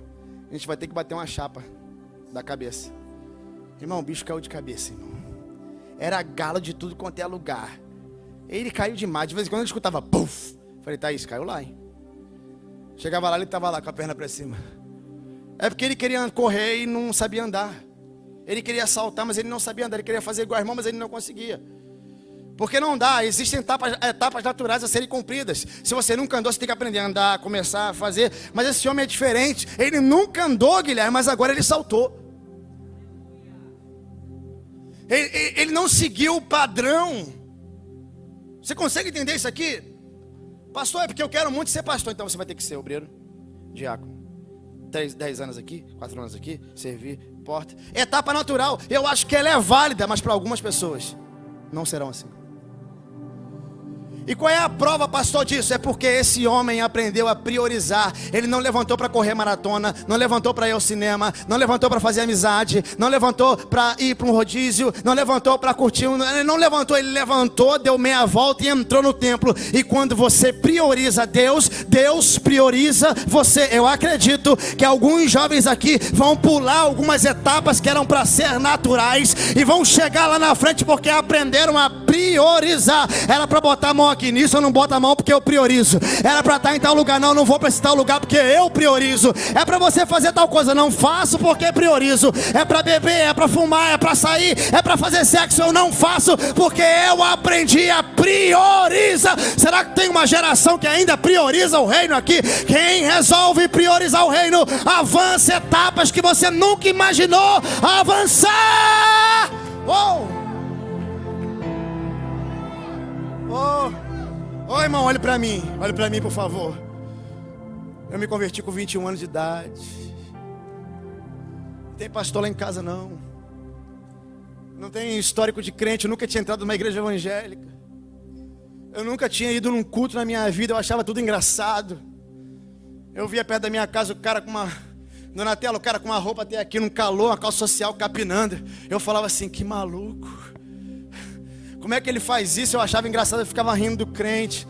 a gente vai ter que bater uma chapa da cabeça. Irmão, o bicho caiu de cabeça, irmão. Era galo de tudo quanto é lugar. Ele caiu demais. De vez em quando eu escutava puf. Falei: Thaís, caiu lá, hein? Chegava lá, ele estava lá com a perna para cima. É porque ele queria correr e não sabia andar. Ele queria saltar, mas ele não sabia andar. Ele queria fazer igual a irmã, mas ele não conseguia. Porque não dá, existem etapas naturais a serem cumpridas. Se você nunca andou, você tem que aprender a andar, começar a fazer. Mas esse homem é diferente. Ele nunca andou, Guilherme, mas agora ele saltou. Ele não seguiu o padrão. Você consegue entender isso aqui? Pastor, é porque eu quero muito ser pastor. Então você vai ter que ser obreiro, diácono. 10 anos aqui, 4 anos aqui, servir, porta. Etapa natural. Eu acho que ela é válida, mas para algumas pessoas não serão assim. E qual é a prova, pastor, disso? É porque esse homem aprendeu a priorizar. Ele não levantou para correr maratona, não levantou para ir ao cinema, não levantou para fazer amizade, não levantou para ir para um rodízio, não levantou para curtir, ele não levantou, ele levantou, deu meia volta e entrou no templo. E quando você prioriza Deus, Deus prioriza você. Eu acredito que alguns jovens aqui vão pular algumas etapas que eram para ser naturais e vão chegar lá na frente porque aprenderam a priorizar priorizar. Era para botar a mão aqui nisso, eu não boto a mão porque eu priorizo. Era para estar em tal lugar, não vou para esse tal lugar porque eu priorizo. É para você fazer tal coisa, não faço porque priorizo. É para beber, é para fumar, é para sair, é para fazer sexo, eu não faço porque eu aprendi a priorizar. Será que tem uma geração que ainda prioriza o reino aqui? Quem resolve priorizar o reino, avança etapas que você nunca imaginou avançar. Ô irmão, olhe para mim, por favor. Eu me converti com 21 anos de idade. Não tem pastor lá em casa não. Não tem histórico de crente, eu nunca tinha entrado numa igreja evangélica. Eu nunca tinha ido num culto na minha vida, eu achava tudo engraçado. Eu via perto da minha casa o cara com uma... Dona Tela, o cara com uma roupa até aqui, num calor, uma calça social capinando. Eu falava assim, que maluco. Como é que ele faz isso? Eu achava engraçado, eu ficava rindo do crente.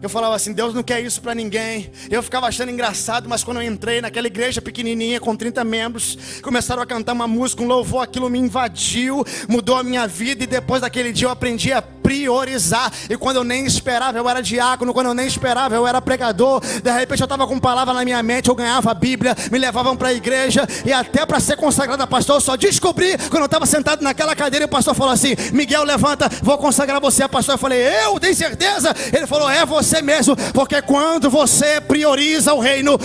Eu falava assim, Deus não quer isso pra ninguém. Eu ficava achando engraçado, mas quando eu entrei naquela igreja pequenininha com 30 membros, começaram a cantar uma música, um louvor, aquilo me invadiu, mudou a minha vida. E depois daquele dia eu aprendi a priorizar. E quando eu nem esperava, eu era diácono. Quando eu nem esperava, eu era pregador. De repente eu estava com palavra na minha mente, eu ganhava a Bíblia, me levavam para a igreja. E até para ser consagrado a pastor, eu só descobri quando eu estava sentado naquela cadeira e o pastor falou assim, Miguel, levanta, vou consagrar você a pastor. Eu falei, eu? Tem certeza? Ele falou, é você mesmo, porque quando você prioriza o reino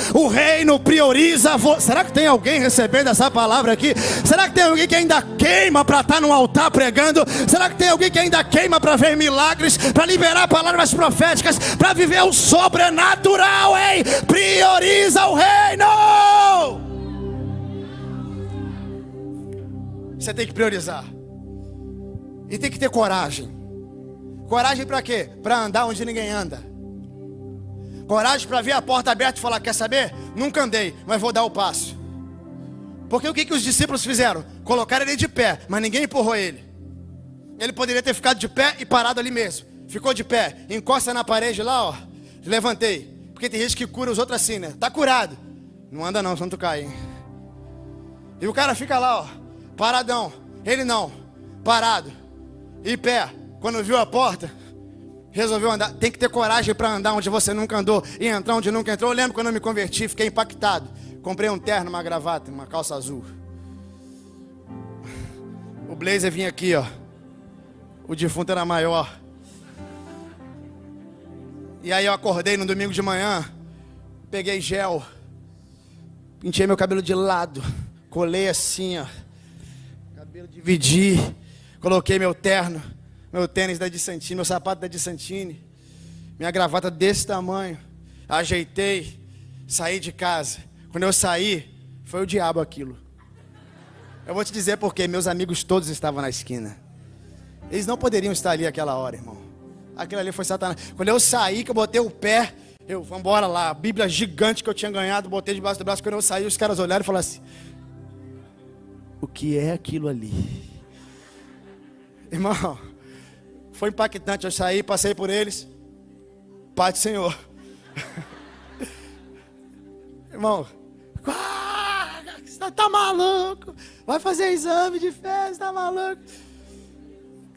prioriza você. Será que tem alguém recebendo essa palavra aqui? Será que tem alguém que ainda queima para estar no altar pregando? Será que tem alguém que ainda queima para ver milagres, para liberar palavras proféticas, para viver o sobrenatural, hein? Prioriza o reino. Você tem que priorizar. E tem que ter coragem. Coragem para quê? Para andar onde ninguém anda. Coragem para ver a porta aberta e falar, quer saber? Nunca andei, mas vou dar o passo. Porque o que os discípulos fizeram? Colocaram ele de pé, mas ninguém empurrou ele. Ele poderia ter ficado de pé e parado ali mesmo. Ficou de pé, encosta na parede lá, ó. Levantei. Porque tem gente que cura os outros assim, né? Tá curado. Não anda não, senão tu cai, hein? E o cara fica lá, ó, paradão. Ele não, parado. E pé. Quando viu a porta, resolveu andar. Tem que ter coragem para andar onde você nunca andou e entrar onde nunca entrou. Eu lembro quando eu me converti, fiquei impactado. Comprei um terno, uma gravata, uma calça azul. O blazer vinha aqui, ó. O defunto era maior. E aí eu acordei no domingo de manhã, peguei gel, pintei meu cabelo de lado, colei assim, ó. Cabelo dividi, coloquei meu terno, meu tênis da Di Santini, meu sapato da Di Santini, minha gravata desse tamanho, ajeitei, saí de casa. Quando eu saí, foi o diabo aquilo. Eu vou te dizer porque meus amigos todos estavam na esquina. Eles não poderiam estar ali aquela hora, irmão. Aquilo ali foi Satanás. Quando eu saí, que eu botei o pé, vamos embora lá, a Bíblia gigante que eu tinha ganhado, botei debaixo do braço. Quando eu saí, os caras olharam e falaram assim, o que é aquilo ali? Irmão, foi impactante. Eu saí, passei por eles. Pai do Senhor. Irmão, você tá maluco? Vai fazer exame de fé, você tá maluco?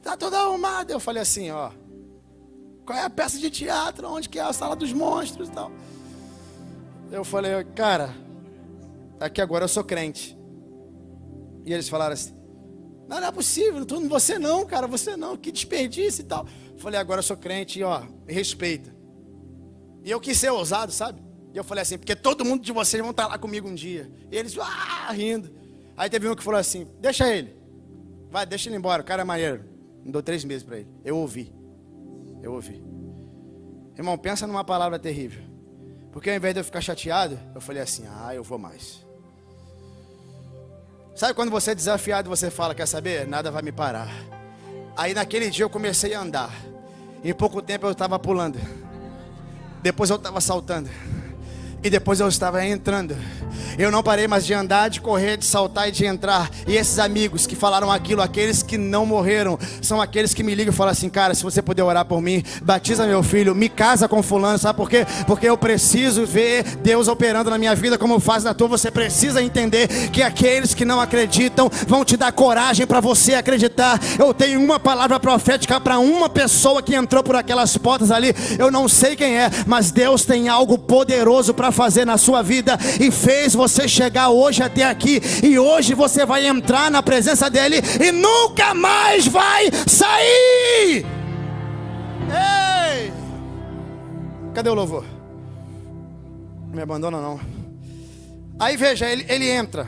Tá todo arrumado. Eu falei assim, ó, qual é a peça de teatro? Onde que é a sala dos monstros e tal? Eu falei, cara, aqui agora eu sou crente. E eles falaram assim, não é possível, você não, cara, você não, que desperdício e tal. Eu falei, agora eu sou crente e ó, me respeita. E eu quis ser ousado, sabe? E eu falei assim, porque todo mundo de vocês vão estar lá comigo um dia. E eles, rindo. Aí teve um que falou assim, deixa ele. Vai, deixa ele embora, o cara é maneiro. Não dou 3 meses para ele. Eu ouvi. Irmão, pensa numa palavra terrível. Porque ao invés de eu ficar chateado, eu falei assim, eu vou mais. Sabe quando você é desafiado e você fala, quer saber? Nada vai me parar. Aí naquele dia eu comecei a andar. Em pouco tempo eu estava pulando. Depois eu estava saltando. E depois eu estava entrando. Eu não parei mais de andar, de correr, de saltar e de entrar. E esses amigos que falaram aquilo, aqueles que não morreram, são aqueles que me ligam e falam assim: cara, se você puder orar por mim, batiza meu filho, me casa com fulano. Sabe por quê? Porque eu preciso ver Deus operando na minha vida como faz na tua. Você precisa entender que aqueles que não acreditam vão te dar coragem para você acreditar. Eu tenho uma palavra profética para uma pessoa que entrou por aquelas portas ali. Eu não sei quem é, mas Deus tem algo poderoso para fazer na sua vida e fez você chegar hoje até aqui, e hoje você vai entrar na presença dele e nunca mais vai sair. Ei! Cadê o louvor? Não me abandona não. Aí veja, ele entra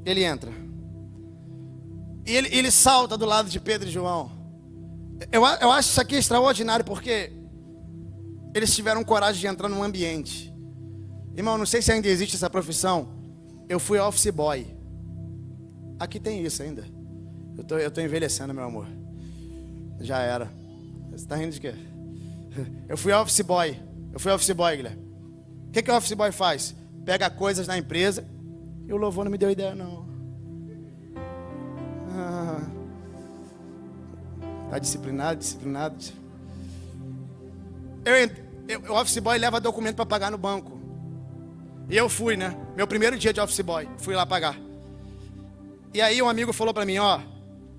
e ele salta do lado de Pedro e João. Eu acho isso aqui extraordinário, porque eles tiveram coragem de entrar num ambiente. Irmão, não sei se ainda existe essa profissão. Eu fui office boy. Aqui tem isso ainda. Eu tô envelhecendo, meu amor. Já era. Você tá rindo de quê? Eu fui office boy, Guilherme. O que o office boy faz? Pega coisas na empresa. E o louvor não me deu ideia, não. Tá disciplinado. O office boy leva documento para pagar no banco. E eu fui, né? Meu primeiro dia de office boy, fui lá pagar. E aí um amigo falou para mim, ó,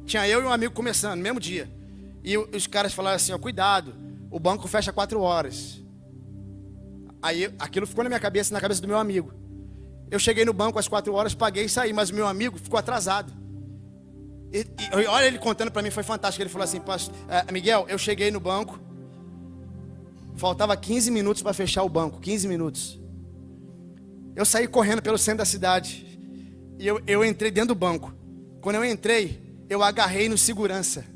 tinha eu e um amigo começando, no mesmo dia. E os caras falaram assim, ó, cuidado, o banco fecha 4 horas. Aí aquilo ficou na minha cabeça, na cabeça do meu amigo. Eu cheguei no banco às 4 horas, paguei e saí, mas o meu amigo ficou atrasado. E olha ele contando para mim, foi fantástico. Ele falou assim, Miguel, eu cheguei no banco, faltava 15 minutos para fechar o banco, 15 minutos. Eu saí correndo pelo centro da cidade. E eu entrei dentro do banco. Quando eu entrei, eu agarrei no segurança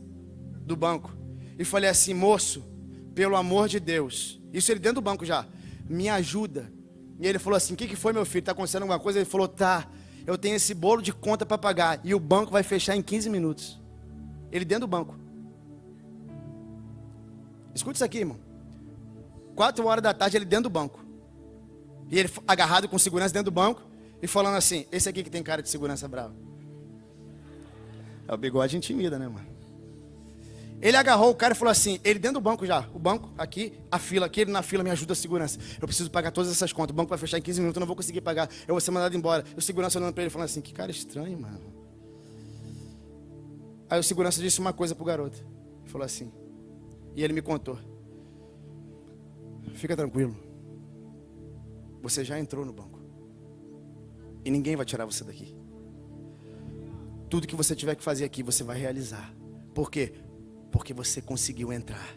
do banco e falei assim, moço, pelo amor de Deus. Isso ele dentro do banco já. Me ajuda. E ele falou assim, o que foi, meu filho? Está acontecendo alguma coisa? Ele falou, tá, eu tenho esse bolo de conta para pagar. E o banco vai fechar em 15 minutos. Ele dentro do banco. Escuta isso aqui, irmão. 4 horas da tarde, ele dentro do banco. E ele agarrado com segurança dentro do banco e falando assim, esse aqui que tem cara de segurança brava. O bigode intimida, né, mano? Ele agarrou o cara e falou assim, ele dentro do banco já, o banco aqui, a fila aqui, ele na fila, me ajuda a segurança. Eu preciso pagar todas essas contas, o banco vai fechar em 15 minutos, eu não vou conseguir pagar, eu vou ser mandado embora. E o segurança olhando para ele falando assim, que cara estranho, mano. Aí o segurança disse uma coisa pro garoto. Ele falou assim, e ele me contou. Fica tranquilo. Você já entrou no banco. E ninguém vai tirar você daqui. Tudo que você tiver que fazer aqui, você vai realizar. Por quê? Porque você conseguiu entrar.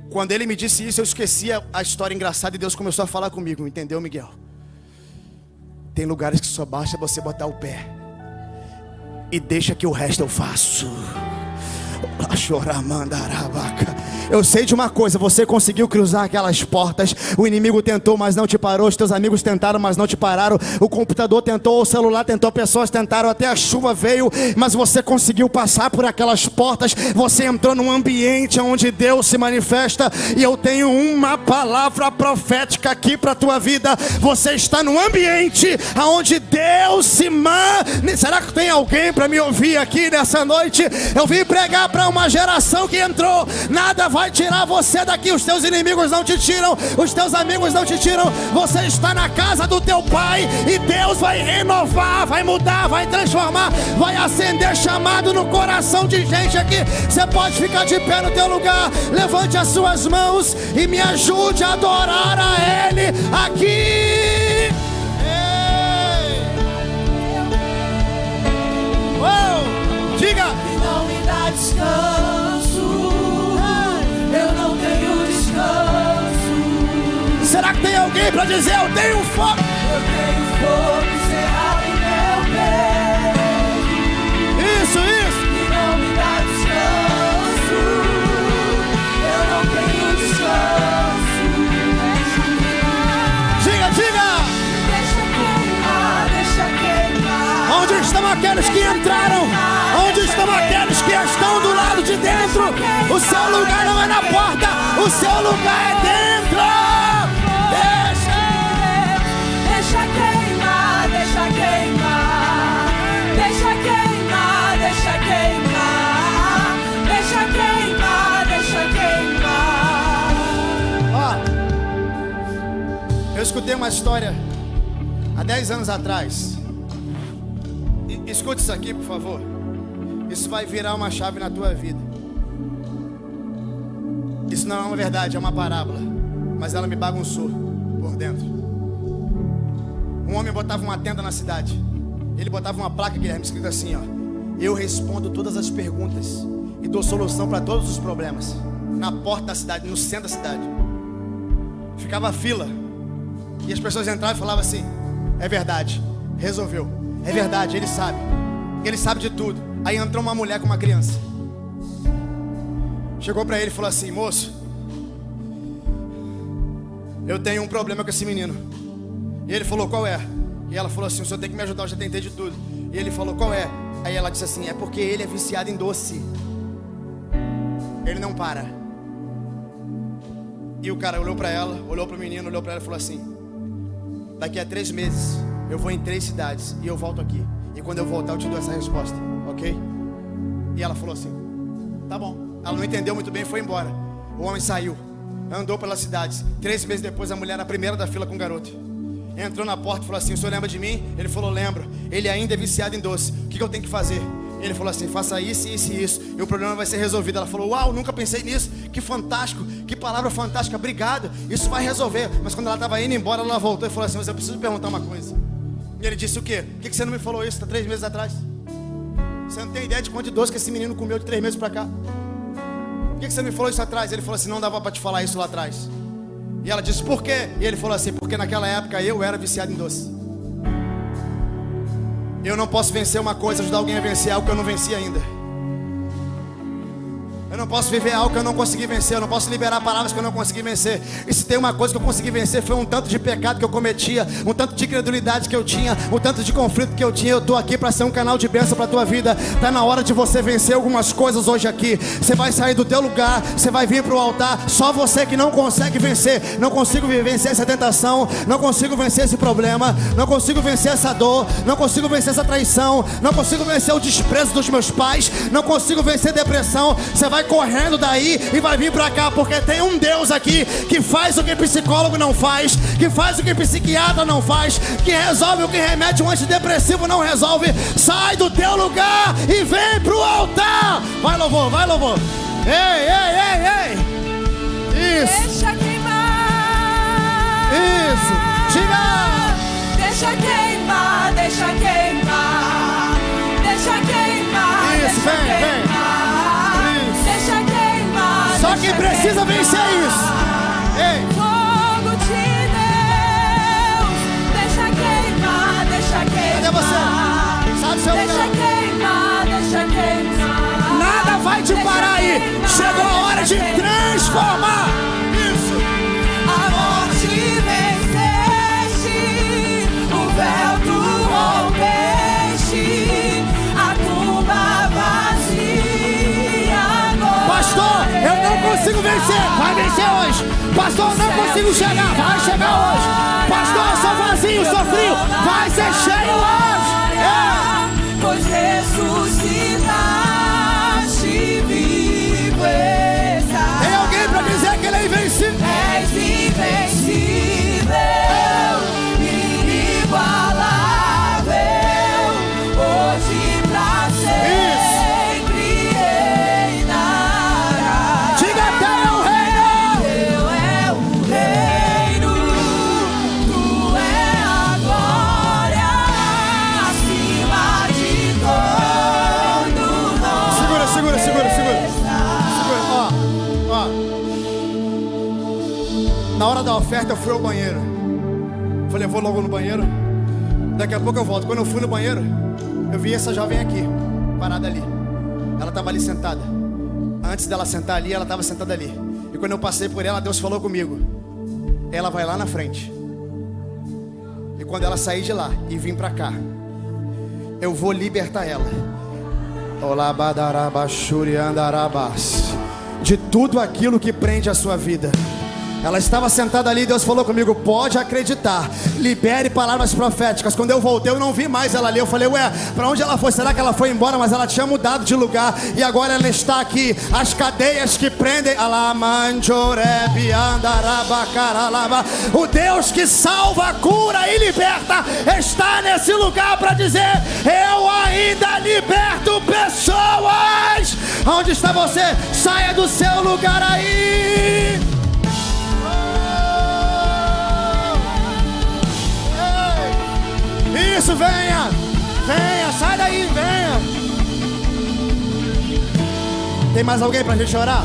Quando ele me disse isso, eu esqueci a história engraçada e Deus começou a falar comigo. Entendeu, Miguel? Tem lugares que só basta você botar o pé. E deixa que o resto eu faço. Eu sei de uma coisa, você conseguiu cruzar aquelas portas. O inimigo tentou, mas não te parou. Os teus amigos tentaram, mas não te pararam. O computador tentou, o celular tentou, pessoas tentaram, até a chuva veio, mas você conseguiu passar por aquelas portas. Você entrou num ambiente onde Deus se manifesta. E eu tenho uma palavra profética aqui para a tua vida. Você está num ambiente onde Deus se manifesta. Será que tem alguém para me ouvir aqui nessa noite? Eu vim pregar para uma geração que entrou. Nada vai tirar você daqui. Os teus inimigos não te tiram, os teus amigos não te tiram. Você está na casa do teu pai e Deus vai renovar, vai mudar, vai transformar, vai acender chamado no coração de gente aqui. Você pode ficar de pé no teu lugar. Levante as suas mãos e me ajude a adorar a Ele aqui. Diga. Não me dá descanso, eu não tenho descanso. Será que tem alguém para dizer, eu tenho fogo? Eu tenho fogo cerrado em meu peito. Isso. E não me dá descanso, eu não tenho descanso. Diga. Deixa queimar. Onde estão aqueles que entraram? Onde estão aqueles que estão do lado de dentro? O seu lugar não é na porta, o seu lugar é dentro. Eu escutei uma história há 10 anos atrás. Escute isso aqui, por favor. Isso vai virar uma chave na tua vida. Isso não é uma verdade, é uma parábola. Mas ela me bagunçou por dentro. Um homem botava uma tenda na cidade. Ele botava uma placa, Guilherme, escrito assim, ó: eu respondo todas as perguntas e dou solução para todos os problemas. Na porta da cidade, no centro da cidade. Ficava a fila. E as pessoas entravam e falavam assim: é verdade, resolveu. É verdade, ele sabe. Ele sabe de tudo. Aí entrou uma mulher com uma criança. Chegou para ele e falou assim: moço, eu tenho um problema com esse menino. E ele falou: qual é? E ela falou assim: o senhor tem que me ajudar, eu já tentei de tudo. E ele falou: qual é? Aí ela disse assim: é porque ele é viciado em doce. Ele não para. E o cara olhou para ela, olhou para o menino, olhou para ela e falou assim: daqui a 3 meses eu vou em 3 cidades e eu volto aqui. E quando eu voltar eu te dou essa resposta, ok? E ela falou assim: tá bom. Ela não entendeu muito bem e foi embora. O homem saiu, andou pelas cidades. 3 meses depois a mulher era a primeira da fila com o garoto. Entrou na porta e falou assim: o senhor lembra de mim? Ele falou: lembro. Ele ainda é viciado em doce. O que eu tenho que fazer? Ele falou assim: faça isso, isso e isso, e o problema vai ser resolvido. Ela falou: uau, nunca pensei nisso. Que fantástico, que palavra fantástica, obrigado. Isso vai resolver. Mas quando ela estava indo embora, ela voltou e falou assim: mas eu preciso perguntar uma coisa. E ele disse: o quê? Por que você não me falou isso há 3 meses atrás? Você não tem ideia de quanto de doce que esse menino comeu de 3 meses pra cá? Por que você não me falou isso atrás? Ele falou assim: não dava pra te falar isso lá atrás. E ela disse: por quê? E ele falou assim: porque naquela época eu era viciado em doce. Eu não posso vencer uma coisa, ajudar alguém a vencer algo que eu não venci ainda. Eu não posso viver algo que eu não consegui vencer. Eu não posso liberar palavras que eu não consegui vencer. E se tem uma coisa que eu consegui vencer, foi um tanto de pecado que eu cometia, um tanto de incredulidade que eu tinha, um tanto de conflito que eu tinha. Eu estou aqui para ser um canal de bênção para a tua vida. Está na hora de você vencer algumas coisas hoje aqui. Você vai sair do teu lugar, você vai vir para o altar. Só você que não consegue vencer. Não consigo vencer essa tentação, não consigo vencer esse problema, não consigo vencer essa dor, não consigo vencer essa traição, não consigo vencer o desprezo dos meus pais, não consigo vencer depressão. Você vai correndo daí e vai vir pra cá, porque tem um Deus aqui que faz o que psicólogo não faz, que faz o que psiquiatra não faz, que resolve o que remédio antidepressivo não resolve. Sai do teu lugar e vem pro altar. Vai louvor, vai louvor. Ei, ei, ei, ei. Isso. Deixa queimar. Isso. Diga. Deixa queimar, deixa queimar. Deixa queimar. Isso, deixa vem, vem. queimar. Deixa queimar. Só quem precisa vencer isso. Ei. Fogo de Deus. Deixa queimar, deixa queimar. Cadê você? Sai do seu Deixa lugar. queimar, deixa queimar. Nada vai te parar aí. Chegou a hora de transformar. Isso. A morte venceste, o véu tu rompeste, a tumba vazia agora. Pastor, eu não consigo vencer. Vai vencer hoje. Pastor, eu não consigo chegar. Vai chegar hoje. Pastor, eu sou vazio, sou frio. Vai ser cheio hoje. É. Pois ressuscitaste, vivo estás. Tem alguém pra dizer que ele é invencível? És invencível, inigualável, hoje pra sempre reinará. Diga até o reino. Teu é o reino, tu é a glória, acima de todo nome. Segura. Ó. Na hora da oferta eu fui ao banheiro. Falei, eu vou logo no banheiro. Daqui a pouco eu volto. Quando eu fui no banheiro, eu vi essa jovem aqui, parada ali. Ela estava ali sentada. Antes dela sentar ali, ela estava sentada ali. E quando eu passei por ela, Deus falou comigo: ela vai lá na frente. E quando ela sair de lá e vir pra cá, eu vou libertar ela. De tudo aquilo que prende a sua vida, Ela estava sentada ali e Deus falou comigo: pode acreditar, libere palavras proféticas. Quando eu voltei, eu não vi mais ela ali. Eu falei: ué, para onde ela foi? Será que ela foi embora? Mas ela tinha mudado de lugar e agora ela está aqui. As cadeias que prendem, o Deus que salva, cura e liberta está nesse lugar para dizer: eu ainda liberto pessoas. Onde está você? Saia do seu lugar aí. Isso, venha, sai daí, venha. Tem mais alguém pra gente orar?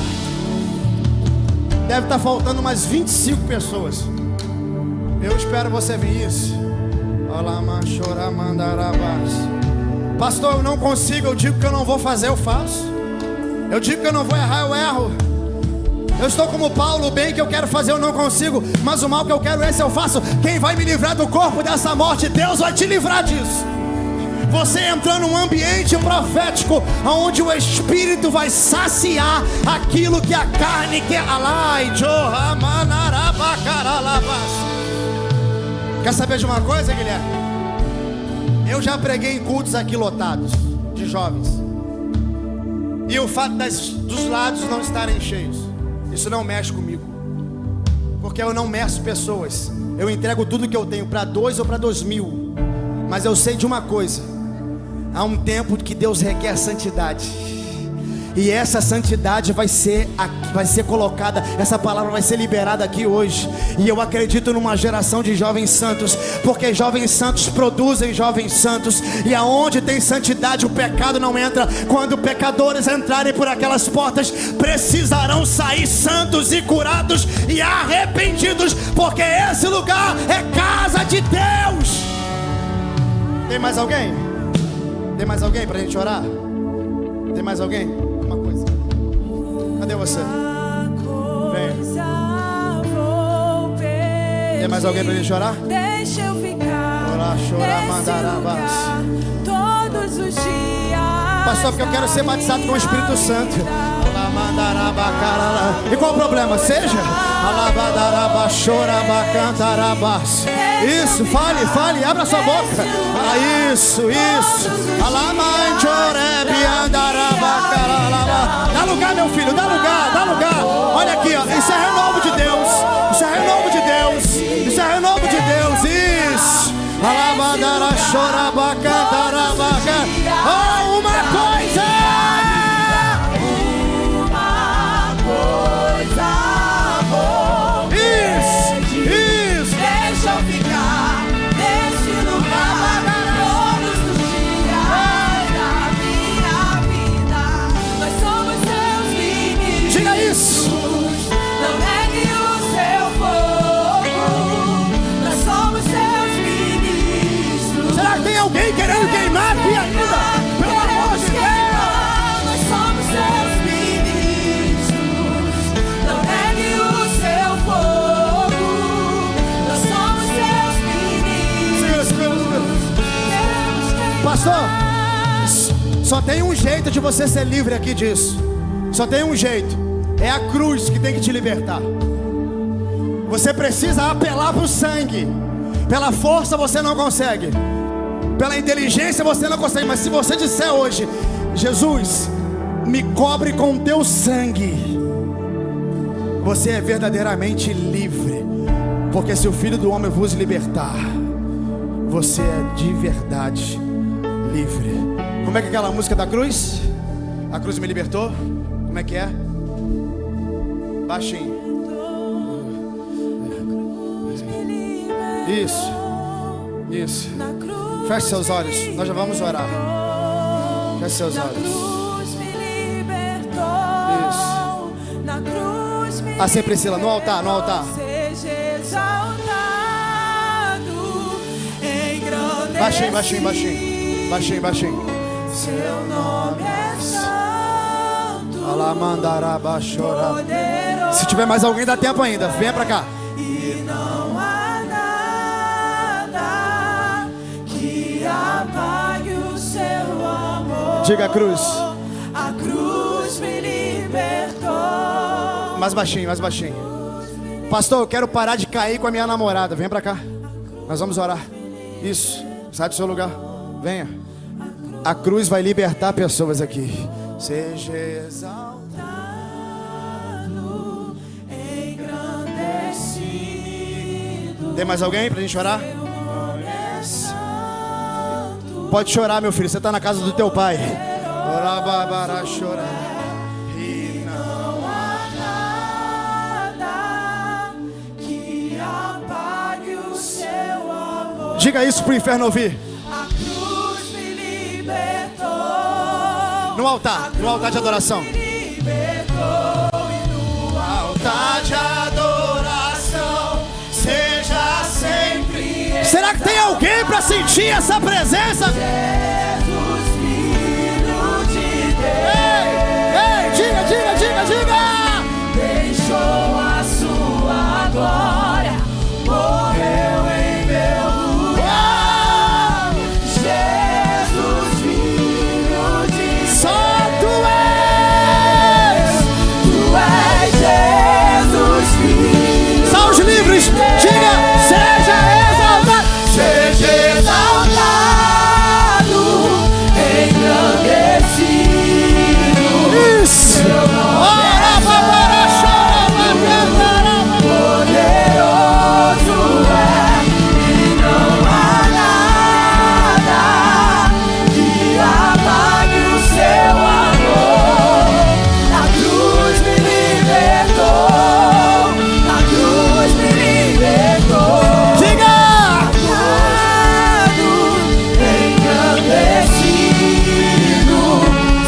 Deve estar faltando umas 25 pessoas. Eu espero você vir. Isso. Pastor, eu não consigo. Eu digo que eu não vou fazer, eu faço. Eu digo que eu não vou errar, eu erro. Eu estou como Paulo, o bem que eu quero fazer eu não consigo, mas o mal que eu quero esse eu faço. Quem vai me livrar do corpo dessa morte? Deus vai te livrar disso. Você entrou num ambiente profético onde o Espírito vai saciar aquilo que a carne quer. Quer saber de uma coisa, Guilherme? Eu já preguei em cultos aqui lotados de jovens, e o fato dos lados não estarem cheios, isso não mexe comigo, porque eu não meço pessoas. Eu entrego tudo que eu tenho para 2 ou para 2.000. Mas eu sei de uma coisa: há um tempo que Deus requer santidade, e essa santidade vai ser colocada, essa palavra vai ser liberada aqui hoje. E eu acredito numa geração de jovens santos, porque jovens santos produzem jovens santos. E aonde tem santidade, o pecado não entra. Quando pecadores entrarem por aquelas portas, precisarão sair santos e curados e arrependidos, porque esse lugar é casa de Deus. Tem mais alguém? Tem mais alguém pra gente orar? Tem mais alguém? Uma coisa. Cadê você? Vem. Tem mais alguém pra gente orar? Deixa eu ficar. Orar, chorar, mandar abaixo. Todos os dias. Pastor, porque eu quero ser batizado com o Espírito Santo. E qual o problema? Seja. Isso, fale, abra sua boca. Isso. Dá lugar, meu filho, dá lugar. Olha aqui, ó. Isso é renovo de Deus. Isso. Oh, uma coisa boa. Isso. Deixa eu ficar nesse lugar todos os dias da minha vida. Nós somos seus ministros. Diga isso. Não negue o seu fogo. Nós somos seus ministros. Será que tem alguém querendo queimar aqui ainda? Pelo amor de Deus. Nós somos seus ministros. Não negue o seu fogo. Nós somos seus ministros. Pastor, só tem um jeito de você ser livre aqui disso. Só tem um jeito. É a cruz que tem que te libertar. Você precisa apelar para o sangue. Pela força você não consegue, pela inteligência você não consegue. Mas se você disser hoje: Jesus, me cobre com teu sangue, você é verdadeiramente livre. Porque se o Filho do Homem vos libertar, você é de verdade livre. Como é que é aquela música da cruz? A cruz me libertou. Como é que é? Baixinho. Isso. Feche seus olhos. Nós já vamos orar. Feche seus olhos. Isso. Assim, Priscila, no altar. Seja exaltado, Baixinho. Seu nome é santo. Poderoso. Se tiver mais alguém, dá tempo ainda. Venha pra cá. E não há nada que apague o seu amor. Diga: a cruz. A cruz me libertou. Mais baixinho. Pastor, eu quero parar de cair com a minha namorada. Vem pra cá. Nós vamos orar. Isso. Sai do seu lugar. Venha. A cruz vai libertar pessoas aqui. Seja exaltado, engrandecido. Tem mais alguém pra gente orar? Pode chorar, meu filho. Você está na casa do teu pai. E não há nada que apague o seu amor. Diga isso pro inferno ouvir. A cruz me libertou. No altar de adoração. Me libertou e no Altar de adoração seja sempre. Será que tem alguém para sentir essa presença? Jesus, Filho de Deus. Ei, diga. Deixou a sua glória, morreu em meu lugar. Jesus, Filho de Deus. Só tu és Jesus, Filho. Só os livres. Diga, seja exaltado. Seja exaltado, engrandecido. Isso. Poderoso é, e não há nada que apague o seu amor. A cruz me libertou, a cruz me libertou. Diga. Engrandecido,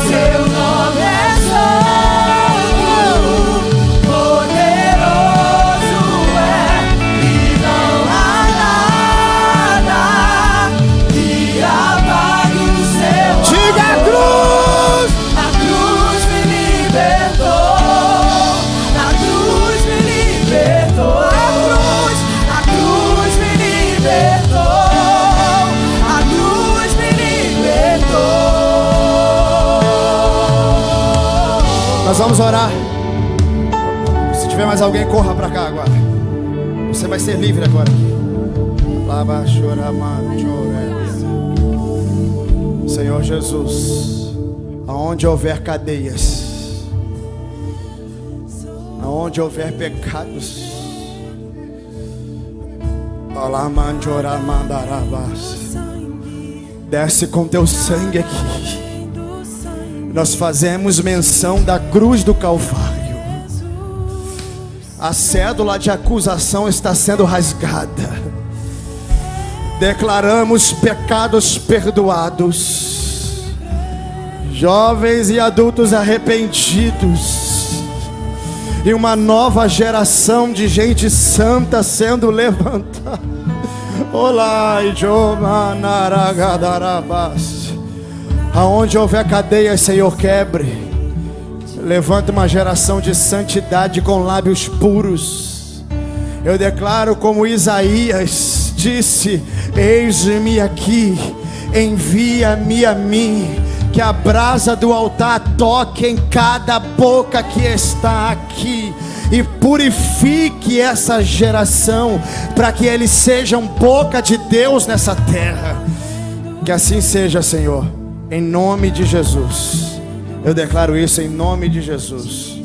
seu nome é santo, poderoso é, e não há nada que apague o seu Diga a cruz. A cruz me libertou, a cruz me libertou, a cruz me libertou, a cruz me libertou. Nós vamos orar. Se tiver mais alguém, corra para cá agora. Você vai ser livre agora. Senhor Jesus, aonde houver cadeias, aonde houver pecados, desce com teu sangue aqui. Nós fazemos menção da cruz do Calvário. A cédula de acusação está sendo rasgada. Declaramos pecados perdoados. Jovens e adultos arrependidos. E uma nova geração de gente santa sendo levantada. Olá, Ijomanaragadarabass. Aonde houver cadeias, Senhor, quebre. Levanta uma geração de santidade com lábios puros. Eu declaro como Isaías disse: eis-me aqui, envia-me a mim. Que a brasa do altar toque em cada boca que está aqui e purifique essa geração, para que eles sejam boca de Deus nessa terra. Que assim seja, Senhor, em nome de Jesus. Eu declaro isso em nome de Jesus.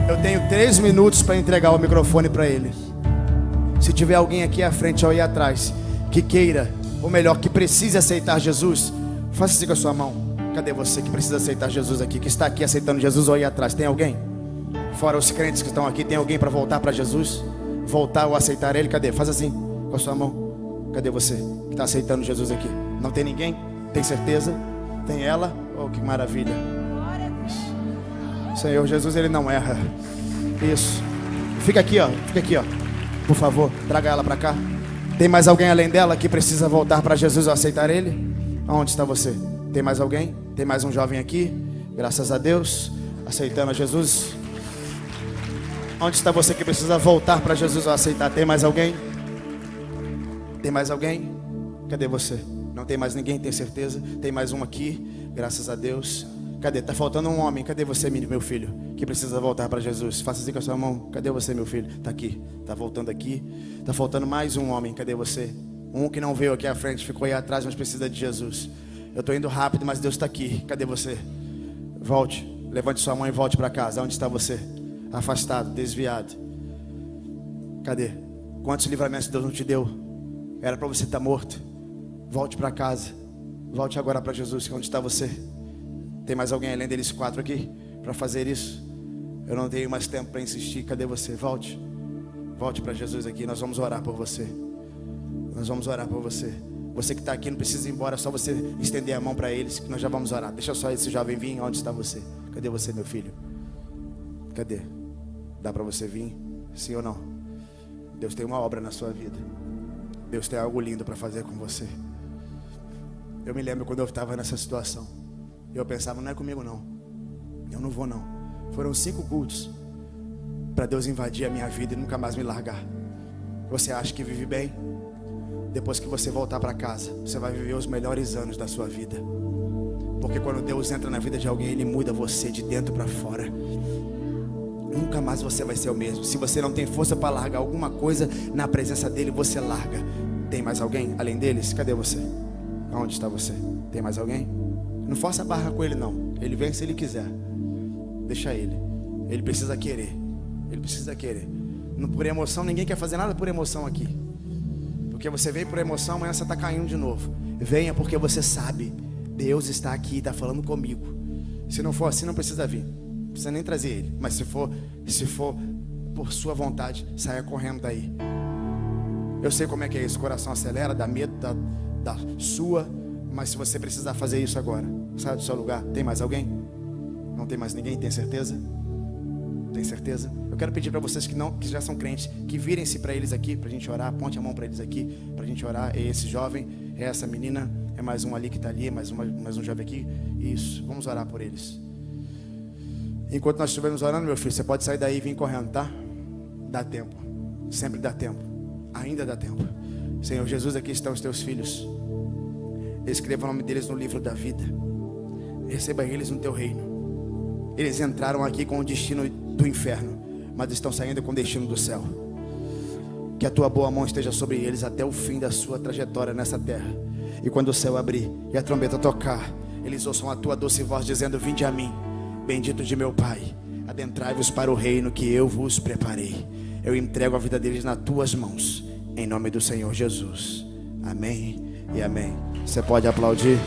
Eu tenho 3 minutos para entregar o microfone para ele. Se tiver alguém aqui à frente ou aí atrás que queira, ou melhor, que precise aceitar Jesus, faça assim com a sua mão. Cadê você que precisa aceitar Jesus aqui, que está aqui aceitando Jesus ou aí atrás? Tem alguém? Fora os crentes que estão aqui, tem alguém para voltar para Jesus? Voltar ou aceitar Ele? Cadê? Faz assim com a sua mão. Cadê você que está aceitando Jesus aqui? Não tem ninguém? Tem certeza? Tem ela? Oh, que maravilha. Senhor Jesus, Ele não erra. Isso. Fica aqui, ó. Por favor, traga ela para cá. Tem mais alguém além dela que precisa voltar para Jesus ou aceitar Ele? Aonde está você? Tem mais alguém? Tem mais um jovem aqui? Graças a Deus, aceitando a Jesus. Onde está você que precisa voltar para Jesus ou aceitar? Tem mais alguém? Tem mais alguém? Cadê você? Não tem mais ninguém, tem certeza? Tem mais um aqui? Graças a Deus. Cadê? Tá faltando um homem. Cadê você, meu filho? Que precisa voltar para Jesus. Faça assim com a sua mão. Cadê você, meu filho? Tá aqui. Tá voltando aqui. Tá faltando mais um homem. Cadê você? Um que não veio aqui à frente, ficou aí atrás, mas precisa de Jesus. Eu tô indo rápido, mas Deus está aqui. Cadê você? Volte. Levante sua mão e volte para casa. Onde está você? Afastado, desviado. Cadê? Quantos livramentos Deus não te deu? Era para você estar morto. Volte para casa. Volte agora para Jesus. Onde está você? Tem mais alguém além deles 4 aqui para fazer isso? Eu não tenho mais tempo para insistir. Cadê você? Volte. Volte para Jesus aqui. Nós vamos orar por você. Nós vamos orar por você. Você que está aqui não precisa ir embora. É só você estender a mão para eles que nós já vamos orar. Deixa só esse jovem vir. Onde está você? Cadê você, meu filho? Cadê? Dá para você vir? Sim ou não? Deus tem uma obra na sua vida. Deus tem algo lindo para fazer com você. Eu me lembro quando eu estava nessa situação. Eu pensava, não é comigo não. Eu não vou não. Foram 5 cultos para Deus invadir a minha vida e nunca mais me largar. Você acha que vive bem? Depois que você voltar para casa, você vai viver os melhores anos da sua vida. Porque quando Deus entra na vida de alguém, Ele muda você de dentro para fora. Nunca mais você vai ser o mesmo. Se você não tem força para largar alguma coisa, na presença dEle você larga. Tem mais alguém além deles? Cadê você? Onde está você? Tem mais alguém? Não força a barra com Ele não. Ele vem se Ele quiser. Deixa Ele. Ele precisa querer. Ele precisa querer. Não por emoção, ninguém quer fazer nada por emoção aqui. Porque você veio por emoção, amanhã você está caindo de novo. Venha porque você sabe, Deus está aqui, está falando comigo. Se não for assim, não precisa vir. Não precisa nem trazer Ele. Mas se for por sua vontade, saia correndo daí. Eu sei como é que é isso. O coração acelera, dá medo da sua. Mas se você precisar fazer isso agora, saia do seu lugar. Tem mais alguém? Não tem mais ninguém? Tem certeza? Tem certeza? Eu quero pedir para vocês que já são crentes, que virem-se para eles aqui, para a gente orar. Ponte a mão para eles aqui, para a gente orar. É esse jovem, é essa menina, é mais um ali que está ali, mais um jovem aqui. Isso, vamos orar por eles. Enquanto nós estivermos orando, meu filho, você pode sair daí e vir correndo, tá? Dá tempo, sempre dá tempo, ainda dá tempo. Senhor Jesus, aqui estão os teus filhos. Escreva o nome deles no livro da vida. Receba eles no teu reino. Eles entraram aqui com o destino do inferno, mas estão saindo com o destino do céu. Que a tua boa mão esteja sobre eles até o fim da sua trajetória nessa terra. E quando o céu abrir e a trombeta tocar, eles ouçam a tua doce voz dizendo: vinde a mim, bendito de meu Pai, adentrai-vos para o reino que eu vos preparei. Eu entrego a vida deles nas tuas mãos, em nome do Senhor Jesus. Amém e amém. Você pode aplaudir.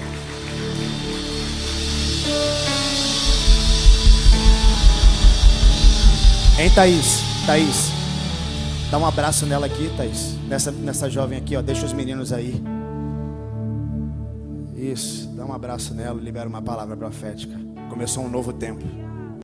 Hein, Thaís? Thaís, dá um abraço nela aqui, Thaís. Nessa jovem aqui, ó. Deixa os meninos aí. Isso, dá um abraço nela, libera uma palavra profética. Começou um novo tempo.